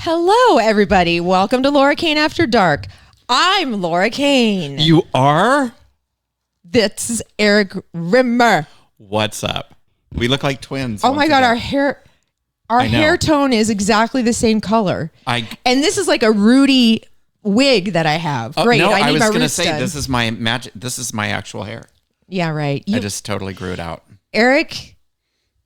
Hello, everybody. Welcome to Laura Kane After Dark. I'm Laura Kane. You are? This is Erik Rimmer. What's up? We look like twins. Oh my God, our hair tone is exactly the same color. And this is like a Rudy wig that I have. Great. No, I was going to say this is my This is my actual hair. Yeah, right. I just totally grew it out. Erik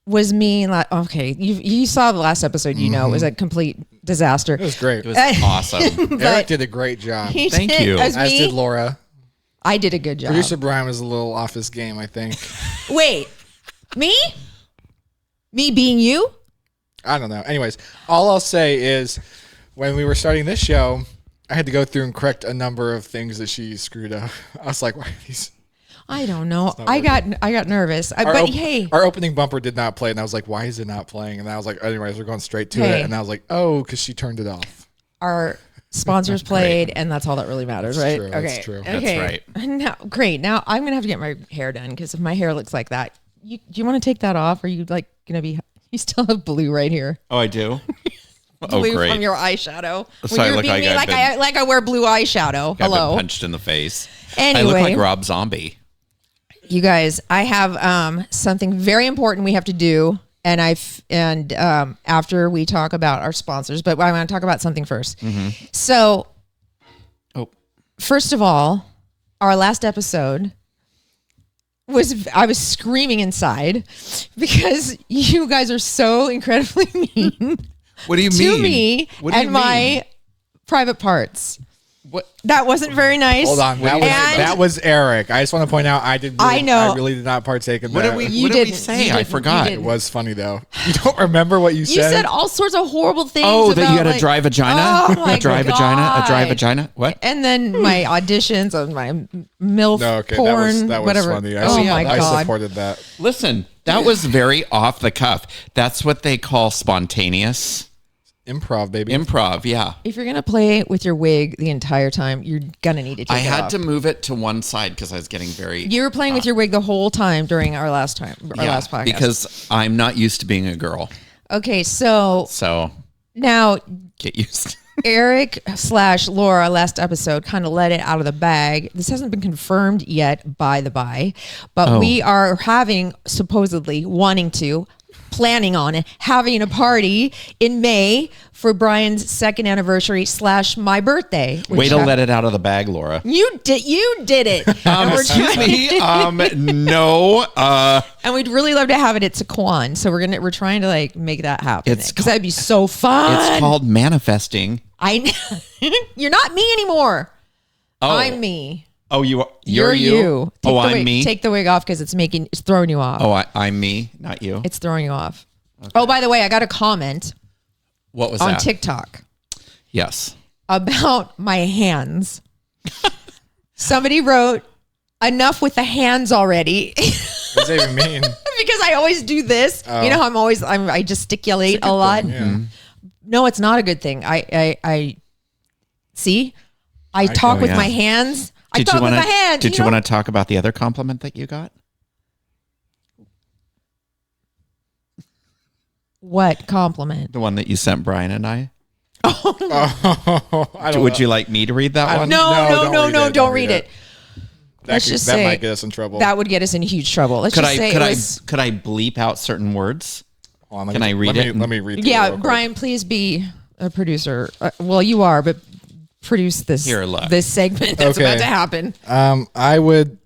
was mean. Okay, you saw the last episode. You know, it was a complete disaster. It was great. It was awesome. Erik did a great job. Thank you. As did Laura. I did a good job. Producer Brian was a little off his game, I think. Wait, me? Me being you? I don't know. Anyways, all I'll say is when we were starting this show, I had to go through and correct a number of things that she screwed up. I was like, why are these? I don't know. I got nervous. Our opening bumper did not play, and I was like, why is it not playing? And I was like, anyways, we're going straight to it. And I was like, oh, because she turned it off. Our sponsors played, and that's all that really matters, That's right? true, Okay, that's true. Okay. That's right. Now, great. Now I'm gonna have to get my hair done because if my hair looks like that, do you want to take that off? Or are you like gonna be? You still have blue right here. Oh, I do. Blue great. from your eyeshadow. So I look like I wear blue eyeshadow. I've Hello. been punched in the face. Anyway, I look like Rob Zombie. You guys, I have something very important we have to do, and after we talk about our sponsors, but I want to talk about something first. Mm-hmm. So, first of all, our last episode I was screaming inside because you guys are so incredibly mean. What do you to mean? Me and my private parts. What? That wasn't very nice. Hold on, that was Erik. I just want to point out, I really did not partake in that. What did we say? I forgot. It was funny though. You don't remember what you said? You said all sorts of horrible things. Oh, about, that you had a dry vagina? Oh my a dry God. vagina? A dry vagina? What? And then my auditions on my MILF porn, that was whatever. funny. My God. I supported that. Listen, that was very off the cuff. That's what they call spontaneous. Improv, baby. Improv, yeah. If you're going to play with your wig the entire time, you're going to need to take it off. I had to move it to one side because I was getting very... You were playing with your wig the whole time during our last podcast. Because I'm not used to being a girl. Okay, so now... Get used. Erik/Laura last episode kind of let it out of the bag. This hasn't been confirmed yet, by the by, but we are planning on it, having a party in May for Brian's second anniversary / my birthday. Way to let it out of the bag, Laura. You did it. Excuse me. No. And we'd really love to have it at Saquon. So we're trying to like make that happen because that'd be so fun. It's called manifesting. You're not me anymore. Oh. I'm me. Oh, you're you. I'm me. Take the wig off because it's throwing you off. Oh, I'm me, not you. It's throwing you off. Okay. Oh, by the way, I got a comment. What was on that? TikTok? Yes. About my hands. Somebody wrote, "Enough with the hands already." What does that even mean? Because I always do this. Oh. You know how I gesticulate a lot. Thing, yeah. No, it's not a good thing. I see. I talk with my hands. I talk with my hands. Did you want to talk about the other compliment that you got? What compliment? The one that you sent Brian and I. Would you like me to read that one? No, don't read it. That might get us in trouble. That would get us in huge trouble. Could I bleep out certain words? Can I read it? Let me read it. Yeah, Brian, please be a producer. Well, you are, but produce this segment that's about to happen. I would.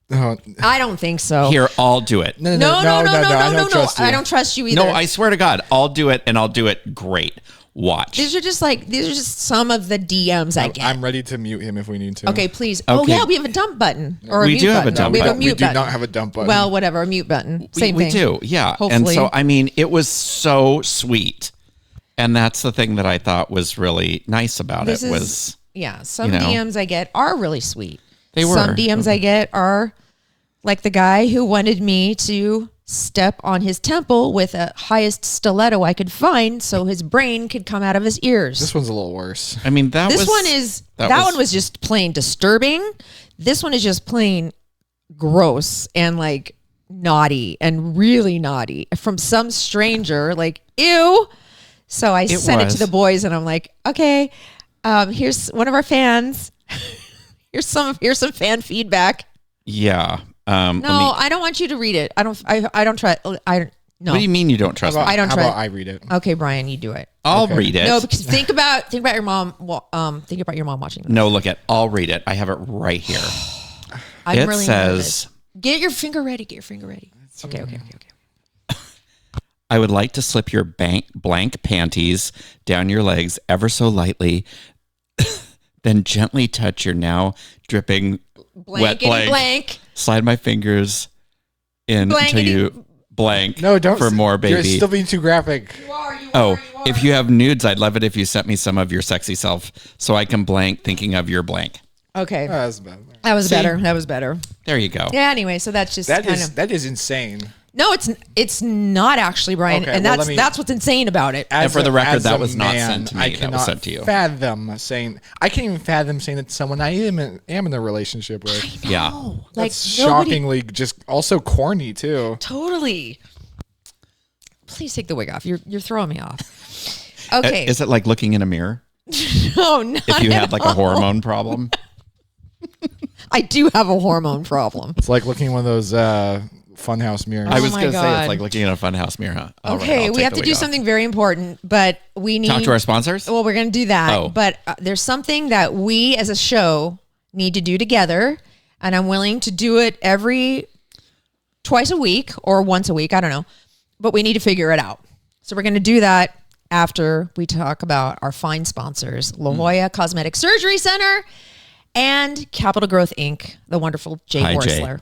I don't think so. Here, I'll do it. No. I don't trust you either. No, I swear to God, I'll do it, and I'll do it great. Watch. These are just some of the DMs I get. I'm ready to mute him if we need to. Okay, please. Okay. Oh yeah, we have a dump button or a mute button. Have a dump button. We do not have a dump button. Well, whatever, a mute button. Same thing. We do, yeah. Hopefully. And so, I mean, it was so sweet, and that's the thing that I thought was really nice about it. Some DMs I get are really sweet. They were. Some DMs I get are like the guy who wanted me to step on his temple with a highest stiletto I could find so his brain could come out of his ears. This one's a little worse. I mean, that one was just plain disturbing. This one is just plain gross and like naughty and really naughty from some stranger. Like, ew. So I sent it to the boys, and I'm like, okay, here's one of our fans. here's some fan feedback. Yeah. No, I don't want you to read it. I don't try. No. What do you mean you don't trust me? I don't trust. How about I read it? Okay, Brian, you do it. I'll read it. No, because think about your mom. Think about your mom watching this. No, I'll read it. I have it right here. I'm really nervous. Get your finger ready. Okay. I would like to slip your blank panties down your legs ever so lightly, then gently touch your now dripping wet blank. Slide my fingers in until you blank. No, don't. For more, baby. You're still being too graphic. You are. If you have nudes, I'd love it if you sent me some of your sexy self so I can blank thinking of your blank. Okay. Oh, that's bad. That was better. That was better. There you go. Yeah. Anyway, so that's just that is insane. No, it's not actually, Brian, Okay, and well, that's what's insane about it. And for the record, that was not sent to me. That was sent to you. I can't even fathom saying that to someone I am in a relationship with. I know. Yeah. Like That's shockingly just also corny too. Totally. Please take the wig off. You're throwing me off. Okay. Is it like looking in a mirror? No, not If you had like a all. hormone problem? I do have a hormone problem. It's like looking in one of those funhouse mirrors. I was my going to say God. it's like looking in a funhouse mirror. Huh? All right, Okay, I'll we take have the to do wig off. something very important, but we need Talk to our sponsors? Well, we're going to do that, Oh. but there's something that we as a show need to do together, and I'm willing to do it twice a week or once a week. I don't know, but we need to figure it out. So we're going to do that after we talk about our fine sponsors, La Jolla Cosmetic Surgery Center and Capital Growth Inc., the wonderful Jay Hi, Jay. Horsler.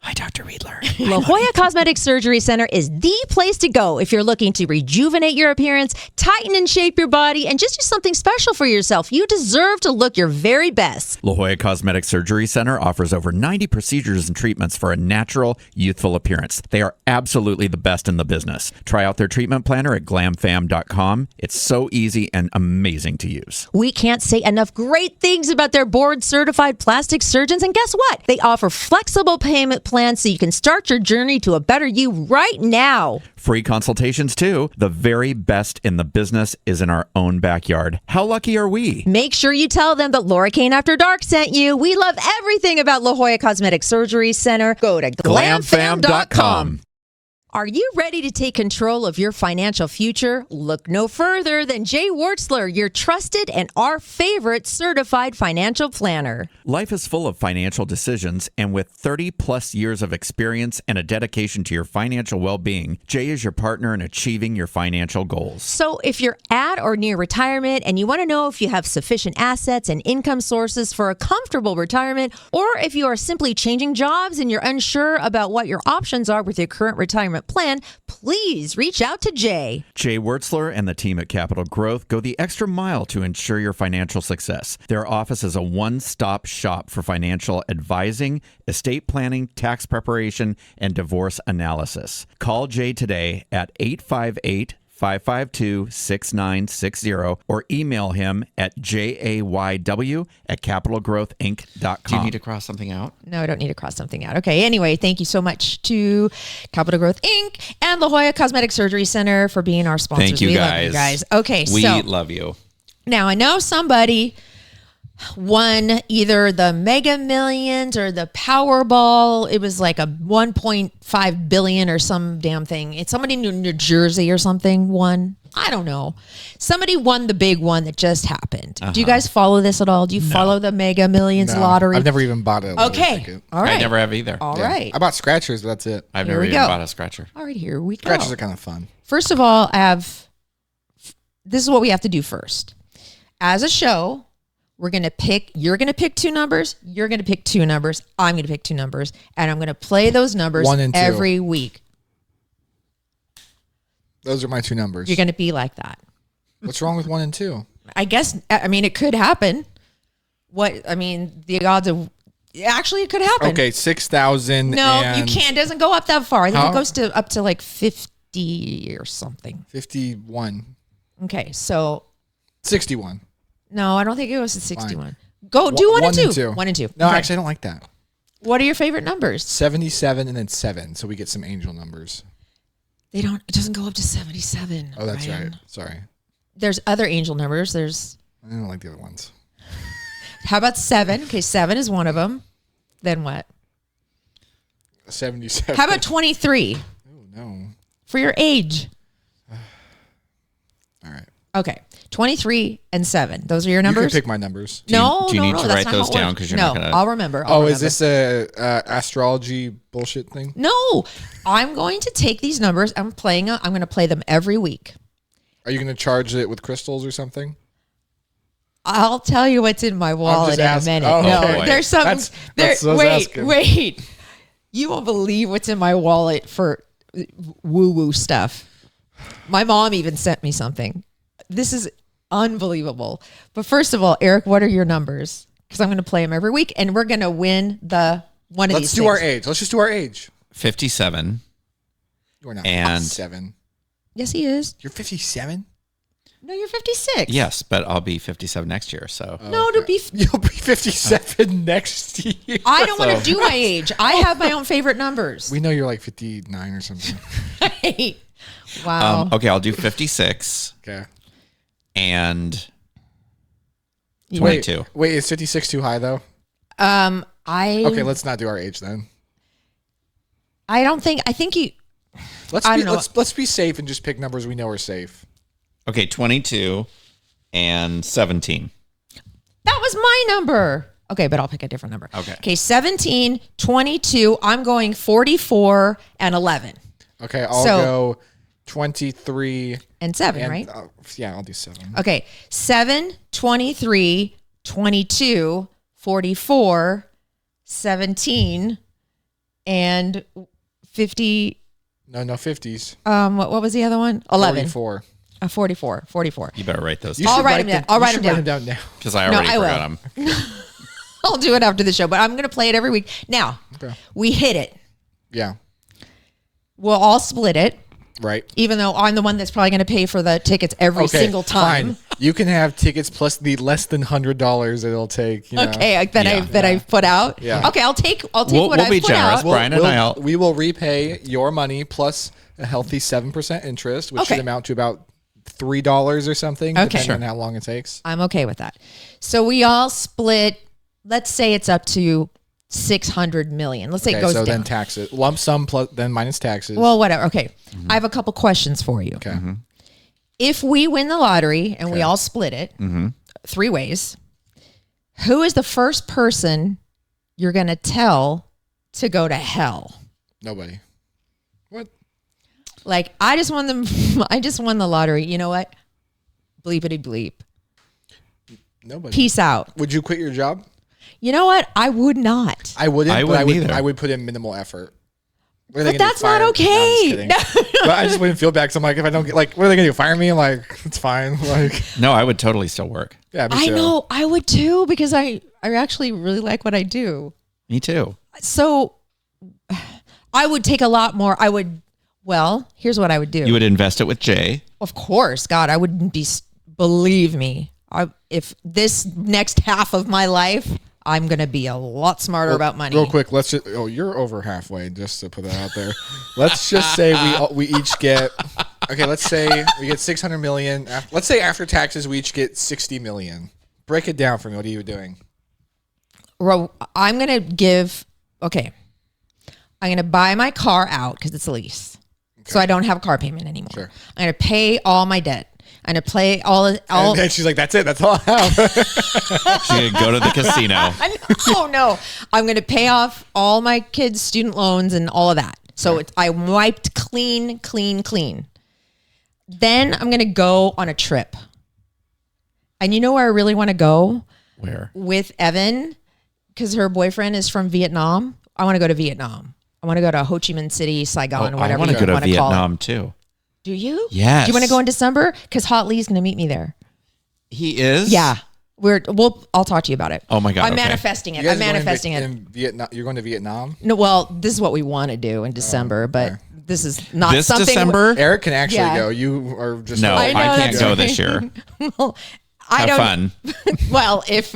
Hi, Dr. Riedler. La Jolla Cosmetic Surgery Center is the place to go if you're looking to rejuvenate your appearance, tighten and shape your body, and just do something special for yourself. You deserve to look your very best. La Jolla Cosmetic Surgery Center offers over 90 procedures and treatments for a natural, youthful appearance. They are absolutely the best in the business. Try out their treatment planner at glamfam.com. It's so easy and amazing to use. We can't say enough great things about their board-certified plastic surgeons, and guess what? They offer flexible payment plans so you can start your journey to a better you right now. Free consultations too. The very best in the business is in our own backyard. How lucky are we? Make sure you tell them that Laura Kane After Dark sent you. We love everything about La Jolla Cosmetic Surgery Center. Go to glamfam.com. Are you ready to take control of your financial future? Look no further than Jay Wartzler, your trusted and our favorite certified financial planner. Life is full of financial decisions, and with 30 plus years of experience and a dedication to your financial well-being, Jay is your partner in achieving your financial goals. So if you're at or near retirement and you want to know if you have sufficient assets and income sources for a comfortable retirement, or if you are simply changing jobs and you're unsure about what your options are with your current retirement plan, please reach out to Jay. Jay Wertzler and the team at Capital Growth go the extra mile to ensure your financial success. Their office is a one-stop shop for financial advising, estate planning, tax preparation, and divorce analysis. Call Jay today at 858-552-6960 or email him at jayw@capitalgrowthinc.com. Do you need to cross something out? No, I don't need to cross something out. Okay, anyway, thank you so much to Capital Growth Inc. and La Jolla Cosmetic Surgery Center for being our sponsors. Thank you, we guys. love you guys. Okay, We so love you. now I know somebody won either the Mega Millions or the Powerball. It was like a 1.5 billion or some damn thing. It's somebody in New Jersey or something won. I don't know. Somebody won the big one that just happened. Do you guys follow this at all? Do you follow the Mega Millions No, lottery? I've never even bought a Okay. ticket. All right. I never have either. All Yeah. right. I bought scratchers, but that's it. I've Here never we even go. bought a scratcher. All right, here we go. Scratchers are kind of fun. First of all, this is what we have to do first. As a show, you're going to pick 2 numbers, you're going to pick 2 numbers, I'm going to pick 2 numbers, and I'm going to play those numbers 1 and 2. every week. Those are my 2 numbers. You're going to be like that. What's wrong with 1 and 2? I guess, it could happen. The odds of, actually it could happen. Okay, 6,000. No, you can't. It doesn't go up that far. I think How? it goes up to like 50 or something. 51. Okay, so 61. no, I don't think it goes to 61. Go do 1 and 2. 1 and 2. No, Okay. actually, I don't like that. What are your favorite numbers? 77 and then 7, so we get some angel numbers. It doesn't go up to 77. Oh, that's Ryan. right. Sorry. There's other angel numbers. I don't like the other ones. How about 7? Okay, 7 is one of them. Then what? 77. How about 23? Oh, no. For your age. All right. Okay, 23 and 7. Those are your numbers? You can pick my numbers. Do you need to that's write not those how it down? works. Because you're no, not going to. I'll remember. Is this a astrology bullshit thing? No, I'm going to take these numbers. I'm going to play them every week. Are you going to charge it with crystals or something? I'll tell you what's in my wallet in a minute. Oh, no, okay. there's something. Wait. You won't believe what's in my wallet for woo-woo stuff. My mom even sent me something. This is unbelievable. But first of all, Eric, what are your numbers? Because I'm going to play them every week, and we're going to win one of these. Let's do our age. Let's just do our age. 57. You're not And 57. Yes, he is. You're 57? No, you're 56. Yes, but I'll be 57 next year. So No, to be. You'll be 57 next year. I don't want to do my age. I have my own favorite numbers. We know you're like 59 or something. Wow. okay, I'll do 56 Okay. and 22. Wait, is 56 too high though? Okay, let's not do our age then. I don't think. I think you. Let's be safe and just pick numbers we know are safe. Okay, 22 and 17. That was my number. Okay, but I'll pick a different number. Okay, 17, 22. I'm going 44 and 11. Okay, I'll go 23 and 7, right? Yeah, I'll do 7. Okay, 7, 23, 22, 44, 17, and 50. No 50s. What was the other one? 11. 44. 44. You better write those You down. I'll write them down. I'll write them down now. Because I already forgot them. I'll do it after the show, but I'm going to play it every week. Now, we hit it. Yeah. We'll all split it. Right. Even though I'm the one that's probably going to pay for the tickets every single time. Fine. You can have tickets plus the less than $100 it'll take. Okay, that I've put out. Yeah. Okay, I'll take what I've put out. Brian and we will repay your money plus a healthy 7% interest, which should amount to about $3 or something, depending on how long it takes. I'm okay with that. So we all split. Let's say it's up to 600 million. Let's say it goes down. Then taxes, lump sum plus then minus taxes. Well, whatever. Okay, I have a couple questions for you. Okay. If we win the lottery and we all split it 3 ways, who is the first person you're going to tell to go to hell? Nobody. What? Like, I just won the lottery. You know what? Bleepity bleep. Nobody. Peace out. Would you quit your job? You know what? I would not. I wouldn't. I but wouldn't either. I would put in minimal effort. But that's not okay. No, but I just wouldn't feel bad. Cause I'm like, if I don't get what are they gonna do? Fire me? I'm like, it's fine. Like, No, I would totally still work. yeah, me I too. know. I would too, because I actually really like what I do. Me too. So I would take a lot more. Here's what I would do. You would invest it with Jay. Of course, God, I wouldn't believe me. If this next half of my life, I'm going to be a lot smarter about money. Real quick, let's just. Oh, you're over halfway. Just to put that out there. Let's just say we each get. Okay, let's say we get 600 million. Let's say after taxes we each get 60 million. Break it down for me. What are you doing? I'm going to give. Okay, I'm going to buy my car out because it's a lease, so I don't have a car payment anymore. Sure. I'm going to pay all my debt. I'm going to play all. And then she's like, "That's it. That's all I have." She'd go to the casino. No. I'm going to pay off all my kids' student loans and all of that. So I wiped clean. Then I'm going to go on a trip. And you know where I really want to go? Where? With Evan, because her boyfriend is from Vietnam. I want to go to Vietnam. I want to go to Ho Chi Minh City, Saigon, or whatever. I want to go to Vietnam too. Do you? Yes. Do you want to go in December? Because Hot Lee's going to meet me there. He is? Yeah. I'll talk to you about it. Oh my God. I'm okay. manifesting it. You guys I'm manifesting it. in Vietnam. You're going to Vietnam? No, well, this is what we want to do in December, but this is not This something. December? Eric can actually go. You are just No, I can't that's go right. this year. Well, I Have don't. fun. Well, if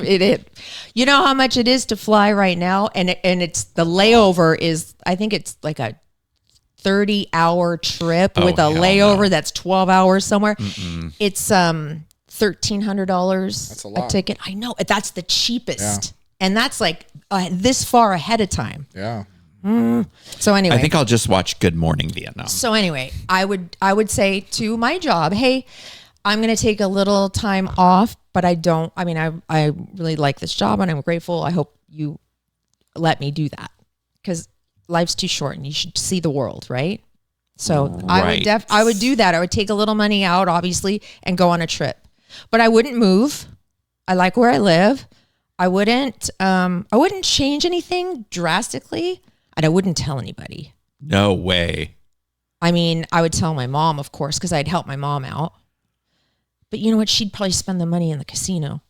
you know how much it is to fly right now, and it's the layover is, I think it's like a 30-hour trip with a layover that's 12 hours somewhere. It's $1,300. That's a lot. ticket. I know that's the cheapest, and that's like this far ahead of time. Yeah. So anyway, I think I'll just watch Good Morning Vietnam. So anyway, I would say to my job, hey, I'm going to take a little time off, but I really like this job and I'm grateful. I hope you let me do that because life's too short and you should see the world, right? So I would do that. I would take a little money out, obviously, and go on a trip, but I wouldn't move. I like where I live. I wouldn't change anything drastically, and I wouldn't tell anybody. No way. I mean, I would tell my mom, of course, because I'd help my mom out. But you know what? She'd probably spend the money in the casino.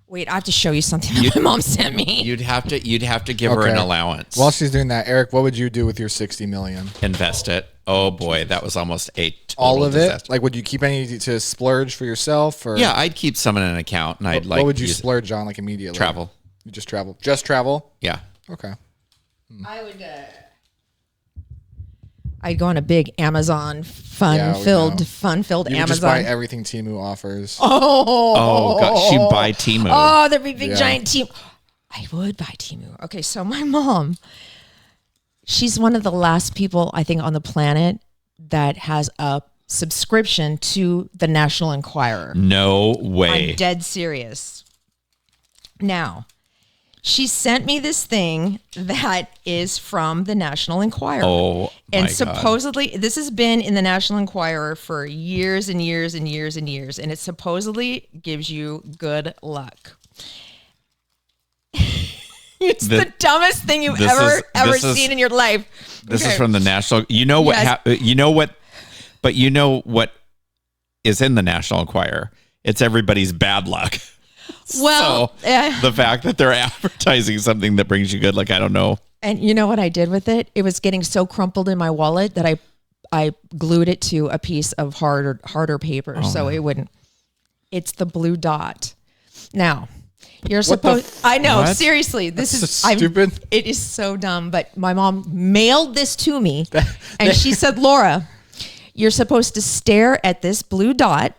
Wait, I have to show you something that my mom sent me. You'd have to give her an allowance. While she's doing that, Eric, what would you do with your $60 million? Invest it. Oh boy, that was almost a total all of disaster. it. Like, would you keep any to splurge for yourself? Or Yeah, I'd keep some in an account, and what would you splurge on, like immediately? Travel. You just travel. Just travel. Yeah. Okay. I would. I'd go on a big Amazon fun-filled You Amazon. just buy everything Temu offers. Oh God, she'd buy Temu. Oh, there'd be big giant Temu. I would buy Temu. Okay, so my mom, she's one of the last people I think on the planet that has a subscription to the National Enquirer. No way. I'm dead serious. Now, she sent me this thing that is from the National Enquirer. Oh, and supposedly, this has been in the National Enquirer for years and years and years and years, and it supposedly gives you good luck. It's the dumbest thing you've ever seen in your life. This is from the National. You know what? Yes. But you know what is in the National Enquirer? It's everybody's bad luck. Well, so the fact that they're advertising something that brings you good luck, I don't know. And you know what I did with it? It was getting so crumpled in my wallet that I glued it to a piece of harder paper so it wouldn't. It's the blue dot. Now, you're supposed. I know, what? seriously, this is stupid. It is so dumb. But my mom mailed this to me, and she said, "Laura, you're supposed to stare at this blue dot.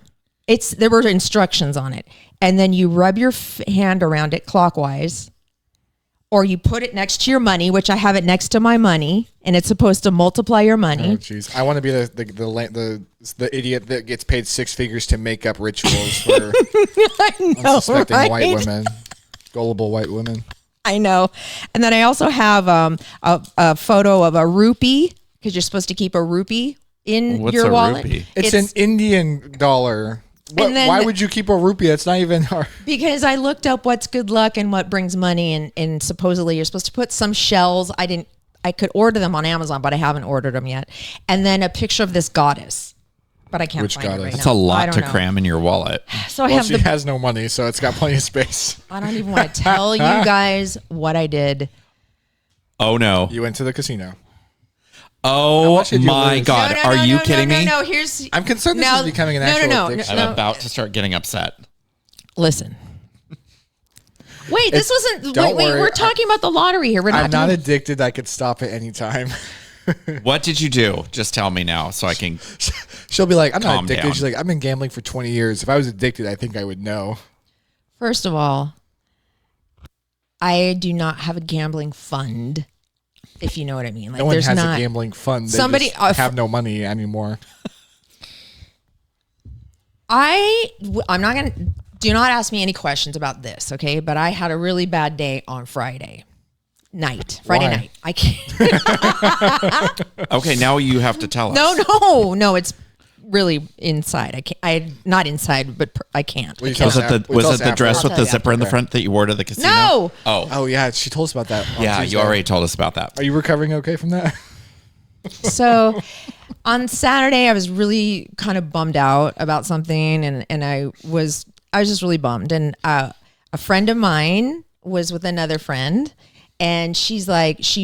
There were instructions on it, and then you rub your hand around it clockwise." Or you put it next to your money, which I have it next to my money, and it's supposed to multiply your money. Oh, jeez. I want to be the idiot that gets paid six figures to make up rituals for unsuspecting white women, gullible white women. I know. And then I also have a photo of a rupee, because you're supposed to keep a rupee in your wallet. Rupee? It's an Indian dollar. Why would you keep a rupee? It's not even hard. Because I looked up what's good luck and what brings money, and supposedly you're supposed to put some shells. I could order them on Amazon, but I haven't ordered them yet. And then a picture of this goddess, but I can't Which find it right goddess? now. That's a lot to know. cram in your wallet. So She has no money, so it's got plenty of space. I don't even want to tell you guys what I did. Oh no! You went to the casino. Oh my God! Are you kidding me? No, I'm concerned this is becoming an actual addiction. I'm about to start getting upset. Listen. Wait, this wasn't. Don't Wait, worry. we're talking about the lottery here. I'm not addicted. I could stop at any time. What did you do? Just tell me now so I can. She'll be like, I'm not Calm addicted. down. She's like, I've been gambling for 20 years. If I was addicted, I think I would know. First of all, I do not have a gambling fund, if you know what I mean. Like, No one there's has not a gambling fund. They somebody just have no money anymore. I'm not gonna. Do not ask me any questions about this, okay? But I had a really bad day on Friday night. Why? Night. I can't. Okay, now you have to tell us. No. It's really inside. I can't. Not inside, but I can't. Will you I tell cannot. us Was it the dress with I'll the tell you zipper in the after. front that you wore to the casino? No. Oh, Yeah, she told us about that. on yeah. Tuesday. You already told us about that. Are you recovering okay from that? So on Saturday, I was really kind of bummed out about something, and I was just really bummed. And a friend of mine was with another friend, and she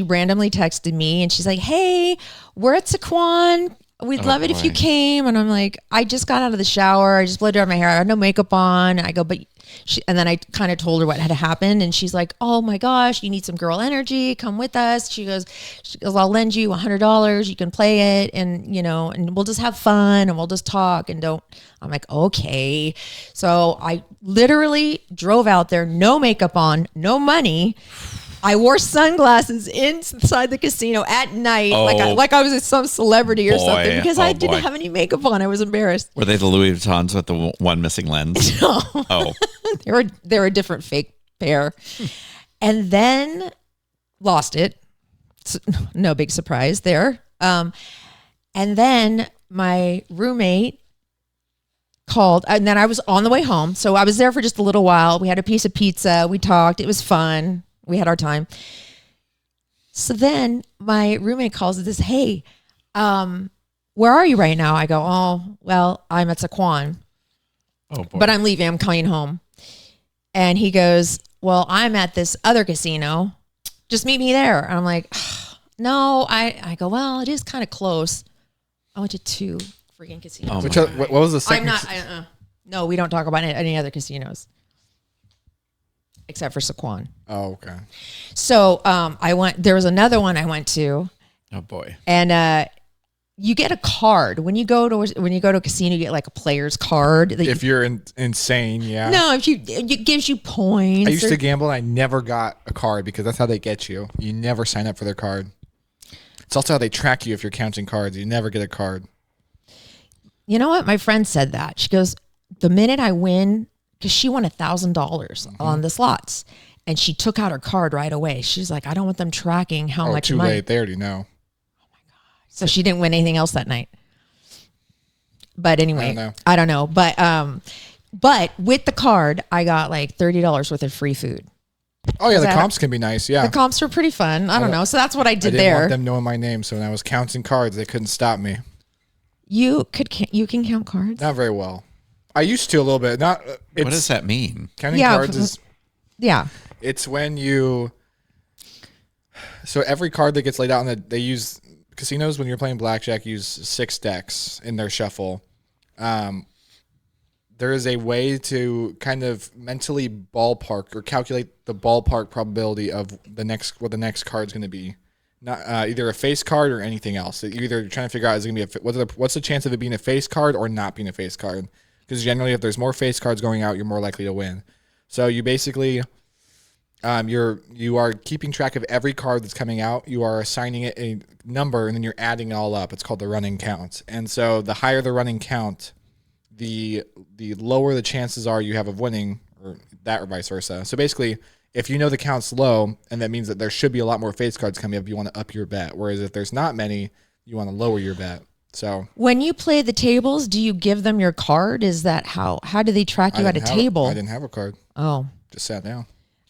randomly texted me, and she's like, "Hey, we're at Saquon. we'd love it if you came. And I'm like, I just got out of the shower. I just blow dried my hair. I had no makeup on. I go, but and then I kind of told her what had happened. And she's like, oh my gosh, you need some girl energy. Come with us. She goes, I'll lend you $100. You can play it. And, and we'll just have fun and we'll just talk and I'm like, okay. So I literally drove out there, no makeup on, no money. I wore sunglasses inside the casino at night, like I was some celebrity or something, because I didn't have any makeup on. I was embarrassed. Were they the Louis Vuittons with the one missing lens? No. Oh, they were a different fake pair, and then lost it. No big surprise there. And then my roommate called, and then I was on the way home, so I was there for just a little while. We had a piece of pizza. We talked. It was fun. We had our time. So then my roommate calls and says, hey, where are you right now? I go, oh, well, I'm at Saquon. Oh, boy. But I'm leaving. I'm coming home. And he goes, well, I'm at this other casino. Just meet me there. And I'm like, no. I go, well, it is kind of close. I went to 2 freaking casinos. What was the second? No, we don't talk about any other casinos. Except for Saquon. Oh, okay. So there was another one I went to. Oh boy. And you get a card. When you go to a casino, you get like a player's card. If you're insane, yeah. No, it gives you points. I used to gamble and I never got a card because that's how they get you. You never sign up for their card. It's also how they track you if you're counting cards. You never get a card. You know what? My friend said that. She goes, the minute I win, because she won $1,000 on the slots, and she took out her card right away. She's like, I don't want them tracking how much too money. late. They already know. Oh my God. So she didn't win anything else that night. But anyway, I don't know. But with the card, I got like $30 worth of free food. Oh yeah, the comps can be nice. Yeah, the comps were pretty fun. I don't know. So that's what I did there. I didn't want them knowing my name, so when I was counting cards, they couldn't stop me. You can count cards? Not very well. I used to a little bit. What does that mean? Counting cards is. Yeah. It's when you. So every card that gets laid out they use casinos when you're playing blackjack use 6 decks in their shuffle. There is a way to kind of mentally ballpark or calculate the ballpark probability of what the next card's going to be. Not either a face card or anything else. You're either trying to figure out is it going to be what's the chance of it being a face card or not being a face card. Because generally, if there's more face cards going out, you're more likely to win. So you basically, you are keeping track of every card that's coming out. You are assigning it a number, and then you're adding it all up. It's called the running count. And so the higher the running count, the lower the chances are you have of winning, or vice versa. So basically, if you know the count's low, and that means that there should be a lot more face cards coming up, you want to up your bet. Whereas if there's not many, you want to lower your bet. So when you play the tables, do you give them your card? Is that how do they track you at a table? I didn't have a card. Oh, just sat down.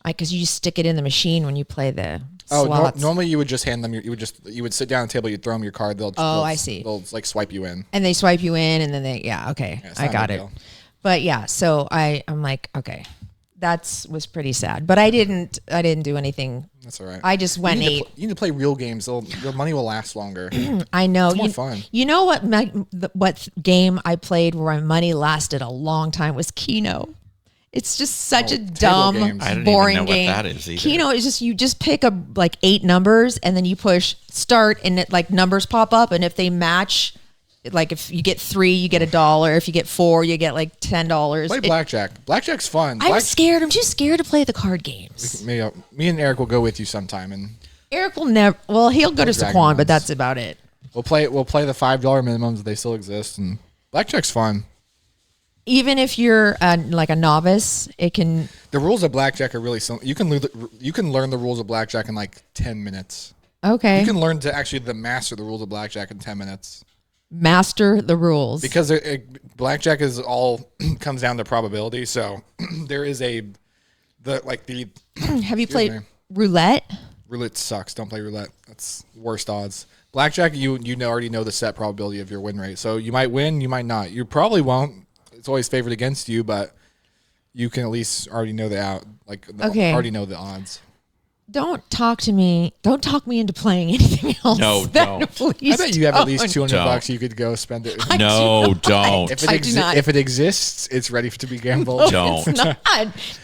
Because you just stick it in the machine when you play the slots. Normally you would just hand them you would sit down at the table, you'd throw them your card. I see. They'll like swipe you in. And they swipe you in, and then okay, I got it. But yeah, so I'm like, okay. Was pretty sad, but I didn't do anything. That's all right. I just went you need to play real games. Your money will last longer. I know. It's more fun. You know what game I played where my money lasted a long time was Keno. It's just such a dumb, boring game. What that is either. Keno is just you just pick up like 8 numbers and then you push start and it like numbers pop up, and if they match. Like if you get 3, you get $1. If you get 4, you get like $10. Play blackjack. Blackjack's fun. I'm scared. I'm too scared to play the card games. Me and Eric will go with you sometime, and Eric will never. Well, he'll go to Saquon, but that's about it. We'll play the $5 minimums. They still exist, and blackjack's fun. Even if you're like a novice, it can. The rules of blackjack are really simple. You can learn the rules of blackjack in like 10 minutes. Okay. You can learn to actually master the rules of blackjack in 10 minutes. Master the rules, because blackjack is all comes down to probability. So there is Have you played roulette? Roulette sucks. Don't play roulette. That's worst odds. Blackjack, you already know the set probability of your win rate. So you might win, you might not. You probably won't. It's always favored against you, but you can at least already know already know the odds. Don't talk to me. Don't talk me into playing anything else. No, don't. Please I bet you have at least don't. $200 you could go spend it. No, don't. If it exists, it's ready to be gambled. Don't. It's not.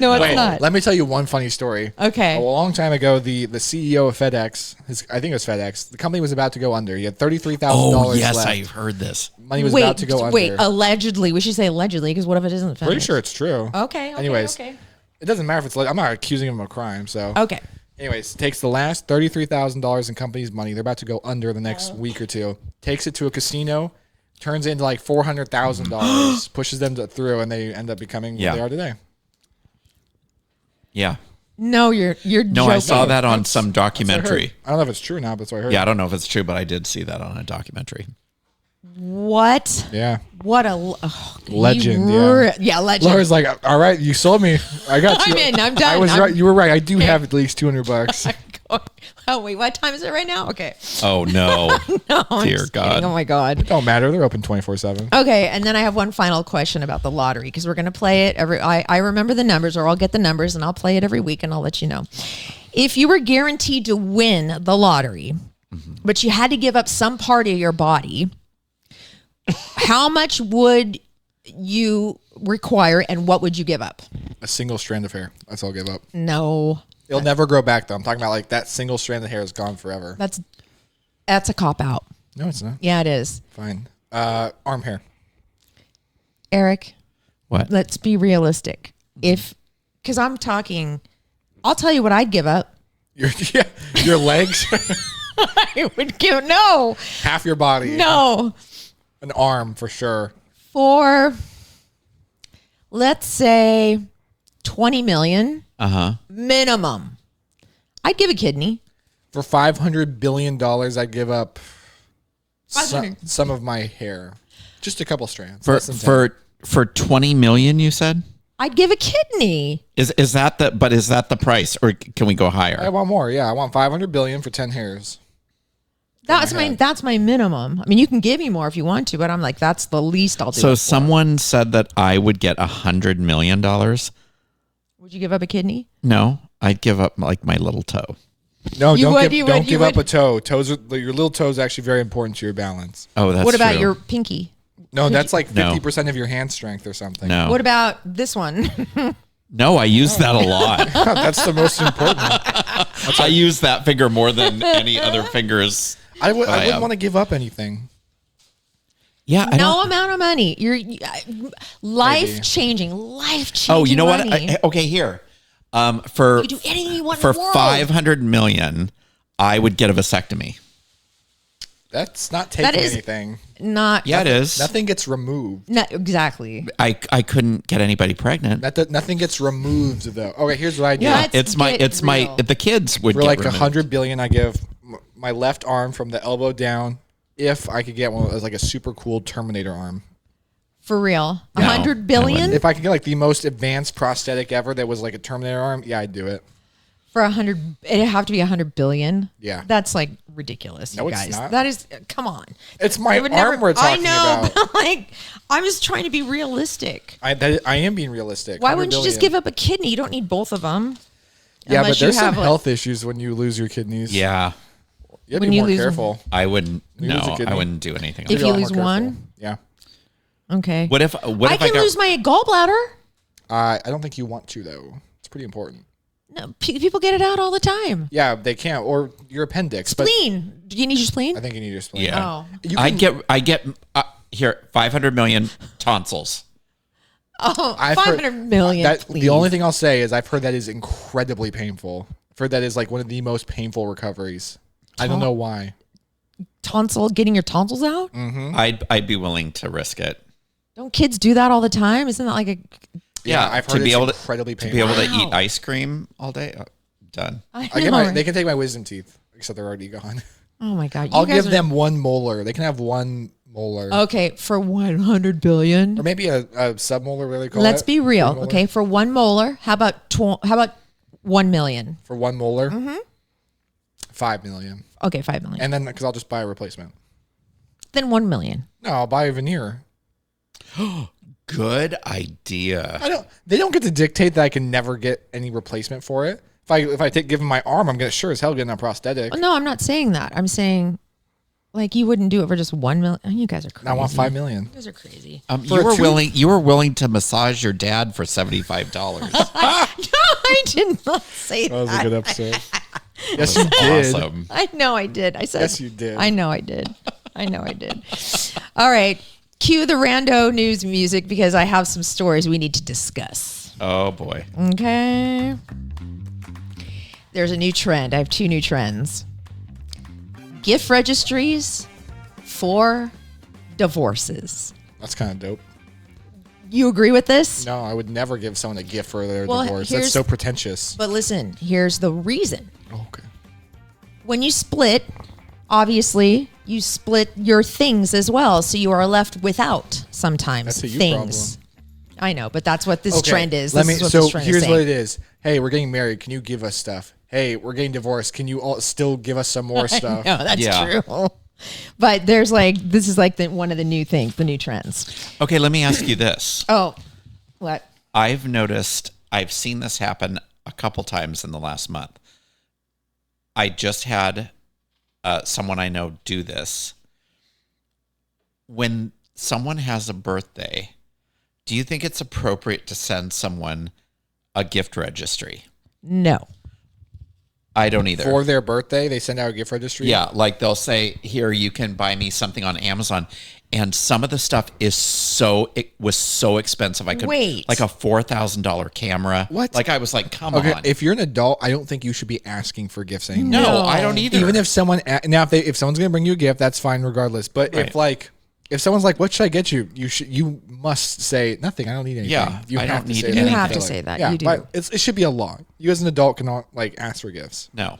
No, it's not. Let me tell you one funny story. Okay. A long time ago, the CEO of FedEx, I think it was FedEx, the company was about to go under. He had $33,000 Oh, yes, left. I heard this. Money was about to go under. Wait, allegedly. We should say allegedly because what if it isn't FedEx? Pretty sure it's true. Okay. Anyways, Okay. it doesn't matter if it's. I'm not accusing him of a crime. So. Okay. Anyways, takes the last $33,000 in company's money. They're about to go under the next week or two. Takes it to a casino, turns it into like $400,000, pushes them through, and they end up becoming what they are today. Yeah. No, you're No, joking. I saw that on some documentary. I don't know if it's true or not, but that's what I heard. Yeah, I don't know if it's true, but I did see that on a documentary. What? Yeah. What a Legend, yeah, legend. Laura's like, all right, you sold me. I got you. I'm in. I'm done. I was right. You were right. I do have at least $200. Oh wait, what time is it right now? Okay. Oh, no. No, I'm Dear just God. kidding. Oh my God. Don't matter. They're open 24/7. Okay, and then I have one final question about the lottery because we're going to play it every. I remember the numbers, or I'll get the numbers, and I'll play it every week, and I'll let you know. If you were guaranteed to win the lottery, but you had to give up some part of your body, how much would you require, and what would you give up? A single strand of hair. That's all I'll give up. No, It'll never grow back, though. I'm talking about like that single strand of hair is gone forever. that's a cop out. No, it's not. Yeah, it is. Fine. Arm hair. Eric, What? let's be realistic. Because I'm talking, I'll tell you what I'd give up. Your legs, I would give no. half your body. No. An arm for sure. For, let's say, 20 million minimum. I'd give a kidney. For $500 billion, I'd give up 500. some of my hair. Just a couple strands. Less than 10. For 20 million, you said? I'd give a kidney. Is that the price, or can we go higher? I want more. Yeah, I want $500 billion for 10 hairs. That's my minimum. I mean, you can give me more if you want to, but I'm like, that's the least I'll do. So someone said that I would get $100 million. Would you give up a kidney? No, I'd give up like my little toe. No, You don't would, give, you up would. a toe. Your little toe is actually very important to your balance. Oh, that's What about true. your pinky? No, that's like No. 50% of your hand strength or something. No. What about this one? No, I use that a lot. That's the most important. I use that finger more than any other fingers. I wouldn't want to give up anything. Yeah, I No don't. amount of money. You're life changing. Oh, you know what? money. Okay, here. For You can do anything you want for in the world. 500 million, I would get a vasectomy. That's not taking is- anything. Not Yeah, it is. Nothing gets removed. Not exactly. I couldn't get anybody pregnant. Nothing gets removed though. Okay, here's what I do. Yeah. It's Let's my get real. the kids would For get like removed. 100 billion, I give my left arm from the elbow down. If I could get one that was like a super cool Terminator arm. For real. No, 100 billion If I could get like the most advanced prosthetic ever that was like a Terminator arm, yeah, I'd do it. for 100. It'd have to be 100 billion. Yeah. That's like ridiculous. No, you it's guys. not. That is. Come on. It's my It would arm never- we're talking I know, about. but like, I'm just trying to be realistic. I am being realistic. Why 100 wouldn't you just billion. give up a kidney? You don't need both of them. Yeah, Unless but you there's some have, like- health issues when you lose your kidneys. Yeah, You have to when be you more lose- careful. I wouldn't. You lose a No, kidney? I wouldn't do anything. If Like you Be a lot lose more one? careful. Yeah. Okay. What if I I can got, lose my gallbladder. I don't think you want to though. It's pretty important. No, people get it out all the time. Yeah, they can't. Or your appendix. Spleen. Do you need your spleen? But I think you need your spleen. Yeah. Oh. You I can- get here 500 million tonsils. Oh, I've 500 heard- million. That, please. the only thing I'll say is I've heard that is incredibly painful. I've heard that is like one of the most painful recoveries. I don't know why. getting your tonsils out? I'd be willing to risk it. Don't kids do that all the time? Isn't that like a? Yeah, I've heard to be it's able incredibly to painful. be able to Wow. eat ice cream all day. Done. I I get know. they can take my wisdom teeth, except they're already gone. Oh my god! You I'll guys give are- them one molar. They can have one molar. Okay, for 100 billion. Or maybe a submolar, what do they call Let's it? be real. Premolar? Okay, for 1 molar, how about 1 million? For one molar? 5 million. Okay, 5 million. And then, because I'll just buy a replacement. Then 1 million. No, I'll buy a veneer. Good idea. They don't get to dictate that I can never get any replacement for it. If I give him my arm, I'm gonna sure as hell getting a prosthetic. No, I'm not saying that. I'm saying, like, you wouldn't do it for just $1 million. You guys are crazy. I want $5 million. You guys are crazy. You were willing to massage your dad for $75. No, I did not say that. That was a good episode. Yes, you did. Awesome. I know I did. I said. Yes, you did. I know I did. I know I did. All right. Cue the rando news music because I have some stories we need to discuss. Oh, boy. Okay. There's a new trend. I have 2 new trends. Gift registries for divorces. That's kind of dope. You agree with this? No, I would never give someone a gift for their Well, divorce. That's so pretentious. But listen, here's the reason. Oh, okay. When you split, obviously, you split your things as well. So you are left without sometimes That's a you things. problem. I know, but that's what this trend is. Let me. This is what So this trend is here's saying. what it is. Hey, we're getting married. Can you give us stuff? Hey, we're getting divorced. Can you all still give us some more stuff? No, that's Yeah. true. But there's this is one of the new things, the new trends. Okay, let me ask you this. Oh, what? I've seen this happen a couple times in the last month. I just had someone I know do this. When someone has a birthday, do you think it's appropriate to send someone a gift registry? No. I don't either. For their birthday, they send out a gift registry. Yeah, like they'll say, "Here, you can buy me something on Amazon," and some of the stuff it was so expensive. I could Wait. like a $4,000 camera. What? Like I was like, "Come Okay, on!" if you're an adult, I don't think you should be asking for gifts anymore. No, No. I don't either. Even if someone if someone's gonna bring you a gift, that's fine regardless. But Right. if someone's like, "What should I get you?" You must say nothing. I don't need anything. Yeah, you I have don't to need say anything. that. You have to Like, say that. Yeah, You do. but it should be a law. You as an adult cannot ask for gifts. No,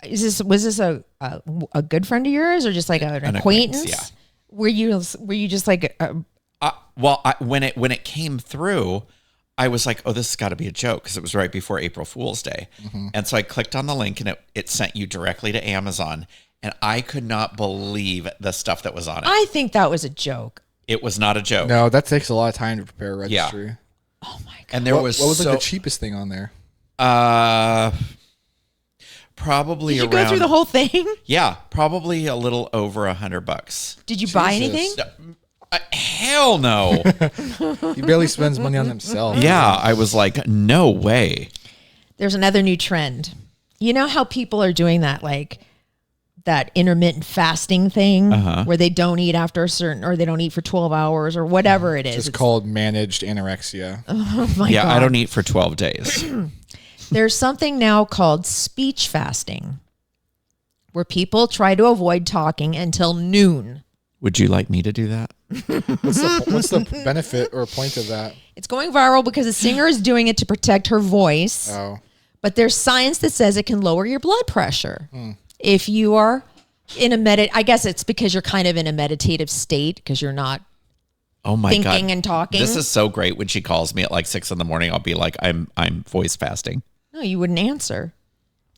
Was this a good friend of yours or just like an acquaintance? Yeah. Were you just like when it came through, I was like, "Oh, this has got to be a joke," because it was right before April Fool's Day, and so I clicked on the link and it sent you directly to Amazon, and I could not believe the stuff that was on it. I think that was a joke. It was not a joke. No, that takes a lot of time to prepare a registry. Oh my god. And there What was was like the cheapest thing on there? probably Did you around, go through the whole thing? Yeah, probably a little over $100. Did you buy Jesus. anything? Hell no. He barely spends money on himself. Yeah, I was like, no way. There's another new trend. You know how people are doing that, like that intermittent fasting thing where they don't eat after a certain, or they don't eat for 12 hours or whatever it is. It's called managed anorexia. Oh my Yeah, God. I don't eat for 12 days. There's something now called speech fasting where people try to avoid talking until noon. Would you like me to do that? What's the benefit or point of that? It's going viral because a singer is doing it to protect her voice. Oh, But there's science that says it can lower your blood pressure. If you are in I guess it's because you're kind of in a meditative state because you're not Oh my God. thinking and talking. This is so great. When she calls me at like 6 a.m, I'll be like, I'm voice fasting. No, you wouldn't answer.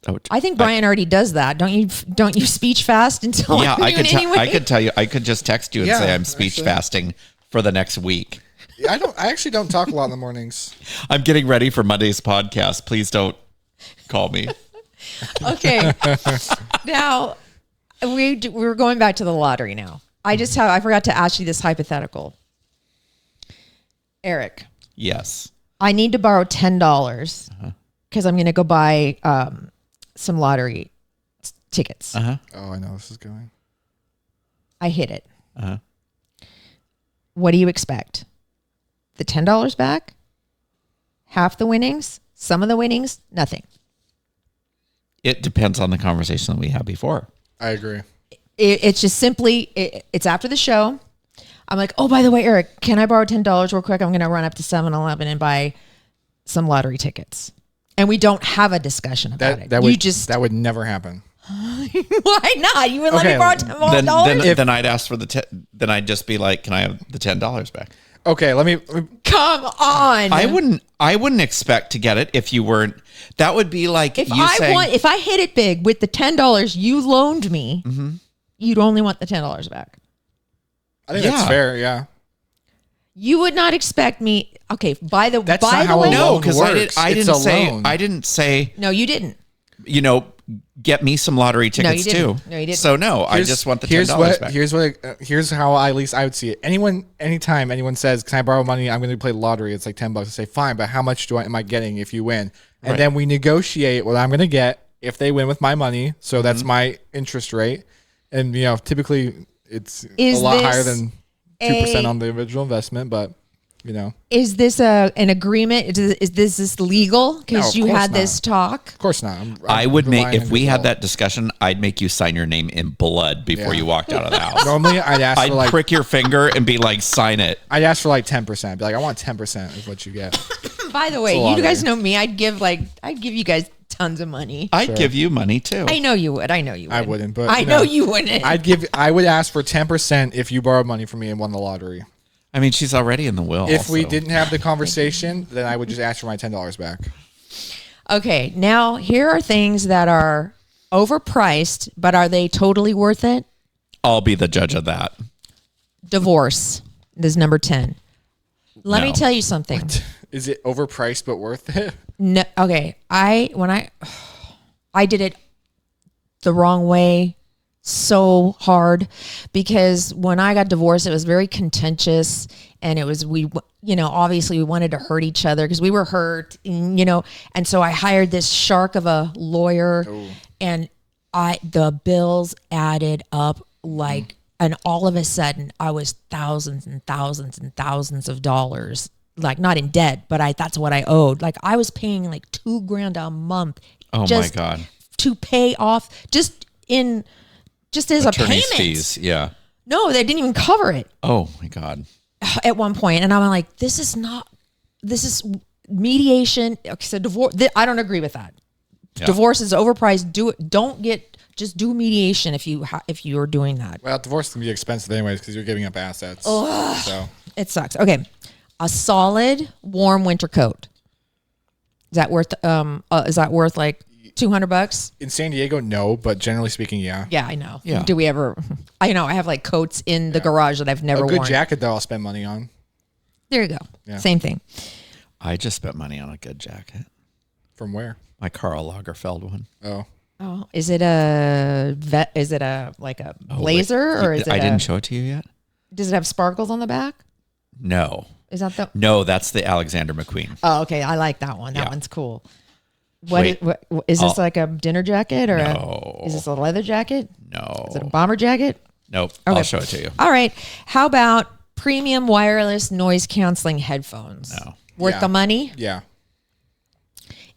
Oh, I think Brian already does that. Don't you speech fast until yeah, noon anyway? I could tell you. I could just text you and Yeah, say I'm speech actually. fasting for the next week. I actually don't talk a lot in the mornings. I'm getting ready for Monday's podcast. Please don't call me. Okay. Now, we're going back to the lottery now. I forgot to ask you this hypothetical. Eric, Yes. I need to borrow $10 because I'm going to go buy some lottery tickets. Oh, I know this is going. I hit it. What do you expect? The $10 back? Half the winnings? Some of the winnings? Nothing. It depends on the conversation that we had before. I agree. It's just simply, it's after the show. I'm like, oh, by the way, Eric, can I borrow $10 real quick? I'm going to run up to 7-Eleven and buy some lottery tickets. And we don't have a discussion about it. That would never happen. Why not? You would let me Okay, borrow $10? Then I'd ask for then I'd just be like, can I have the $10 back? Okay, let me Come on. I wouldn't expect to get it if you weren't. That would be like If you saying, if I hit it big with the $10 you loaned me, you'd only want the $10 back. I think Yeah. that's fair. Yeah. You would not expect me. Okay. By the That's by not the how way, No, because I It's didn't say. no, you didn't. Get me some lottery tickets you too. didn't. No, you didn't. So no, I just want the $10 back. Here's how at least I would see it. Anytime anyone says, "Can I borrow money? I'm going to play the lottery." It's like $10. I say, "Fine, but how much am I getting if you win?" And Right. then we negotiate what I'm going to get if they win with my money. So that's my interest rate, and typically it's a lot higher than 2% on the original investment, but. Is this an agreement? Is this legal? Because No, you of course had this not. talk. Of course not. I would make relying if on we your had fault. that discussion. I'd make you sign your name in blood before Yeah. you walked out of the house. Normally, I'd ask I'd for like prick your finger and be like, "Sign it." I'd ask for like 10%. Be like, I want 10% of what you get. By the way, It's a lot you guys of know me. I'd give you guys tons of money. I'd give you money too. I know you would. I know you would. I wouldn't, but I know you wouldn't. I would ask for 10% if you borrowed money from me and won the lottery. I mean, she's already in the will. If we so- didn't have the conversation, then I would just ask for my $10 back. Okay, now here are things that are overpriced, but are they totally worth it? I'll be the judge of that. Divorce. This is number 10. Let me No. tell you something. Is it overpriced but worth it? No, okay, I did it the wrong way so hard because when I got divorced, it was very contentious, and it was obviously we wanted to hurt each other because we were hurt, and so I hired this shark of a lawyer, and the bills added up like, and all of a sudden I was thousands and thousands and thousands of dollars. Like not in debt, but that's what I owed. Like I was paying like $2,000 a month. Oh just my God. To pay off just as a Attorney's payment. fees. Yeah. No, they didn't even cover it Oh my God. at one point. And I'm like, this is mediation. So divorce. I don't agree with that. Yeah. Divorce is overpriced. Do it. Just do mediation if you are doing that. Well, divorce can be expensive anyways because you're giving up assets. So It sucks. Okay. A solid warm winter coat. Is that worth like $200? in San Diego, no, but generally speaking, yeah. Yeah, I know. Yeah. Do we ever? I know. I have like coats in the garage that I've never A good worn. jacket though, I'll spend money on. There you go. Yeah. Same thing. I just spent money on a good jacket. From where? My Karl Lagerfeld one. Oh, Oh, is it a blazer or is it? I didn't show it to you yet. Does it have sparkles on the back? No. Is that the? No, that's the Alexander McQueen. Oh, okay. I like that one. That Yeah. one's cool. Wait. What is this like a dinner jacket or No. is this a leather jacket? No. Is it a bomber jacket? Nope. Okay. I'll show it to you. All right. How about premium wireless noise canceling headphones? No. Worth Yeah. the money? yeah.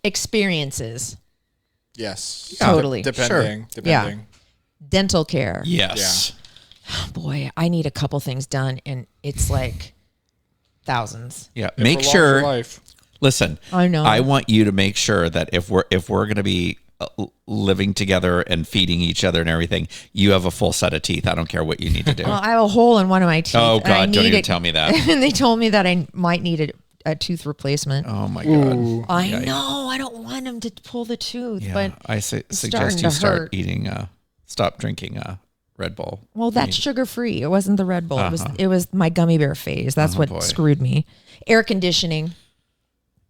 Experiences. Yes. Totally. Depending. Dental care. Yes. Boy, I need a couple things done and it's like thousands. Yeah. It Make prolongs your sure. life. Listen. I know. I want you to make sure that if we're going to be living together and feeding each other and everything, you have a full set of teeth. I don't care what you need to do. Well, I have a hole in one of my teeth. Oh, and I God, don't need even it- tell me that. And they told me that I might need a tooth replacement. Oh my God. Ooh. I Yikes. know. I don't want them to pull the tooth, Yeah. but I starting suggest to you start hurt. eating. Stop drinking Red Bull. well, that's sugar free. It wasn't the Red Bull. Uh-huh. It was my gummy bear phase. That's what boy. screwed me. Air conditioning,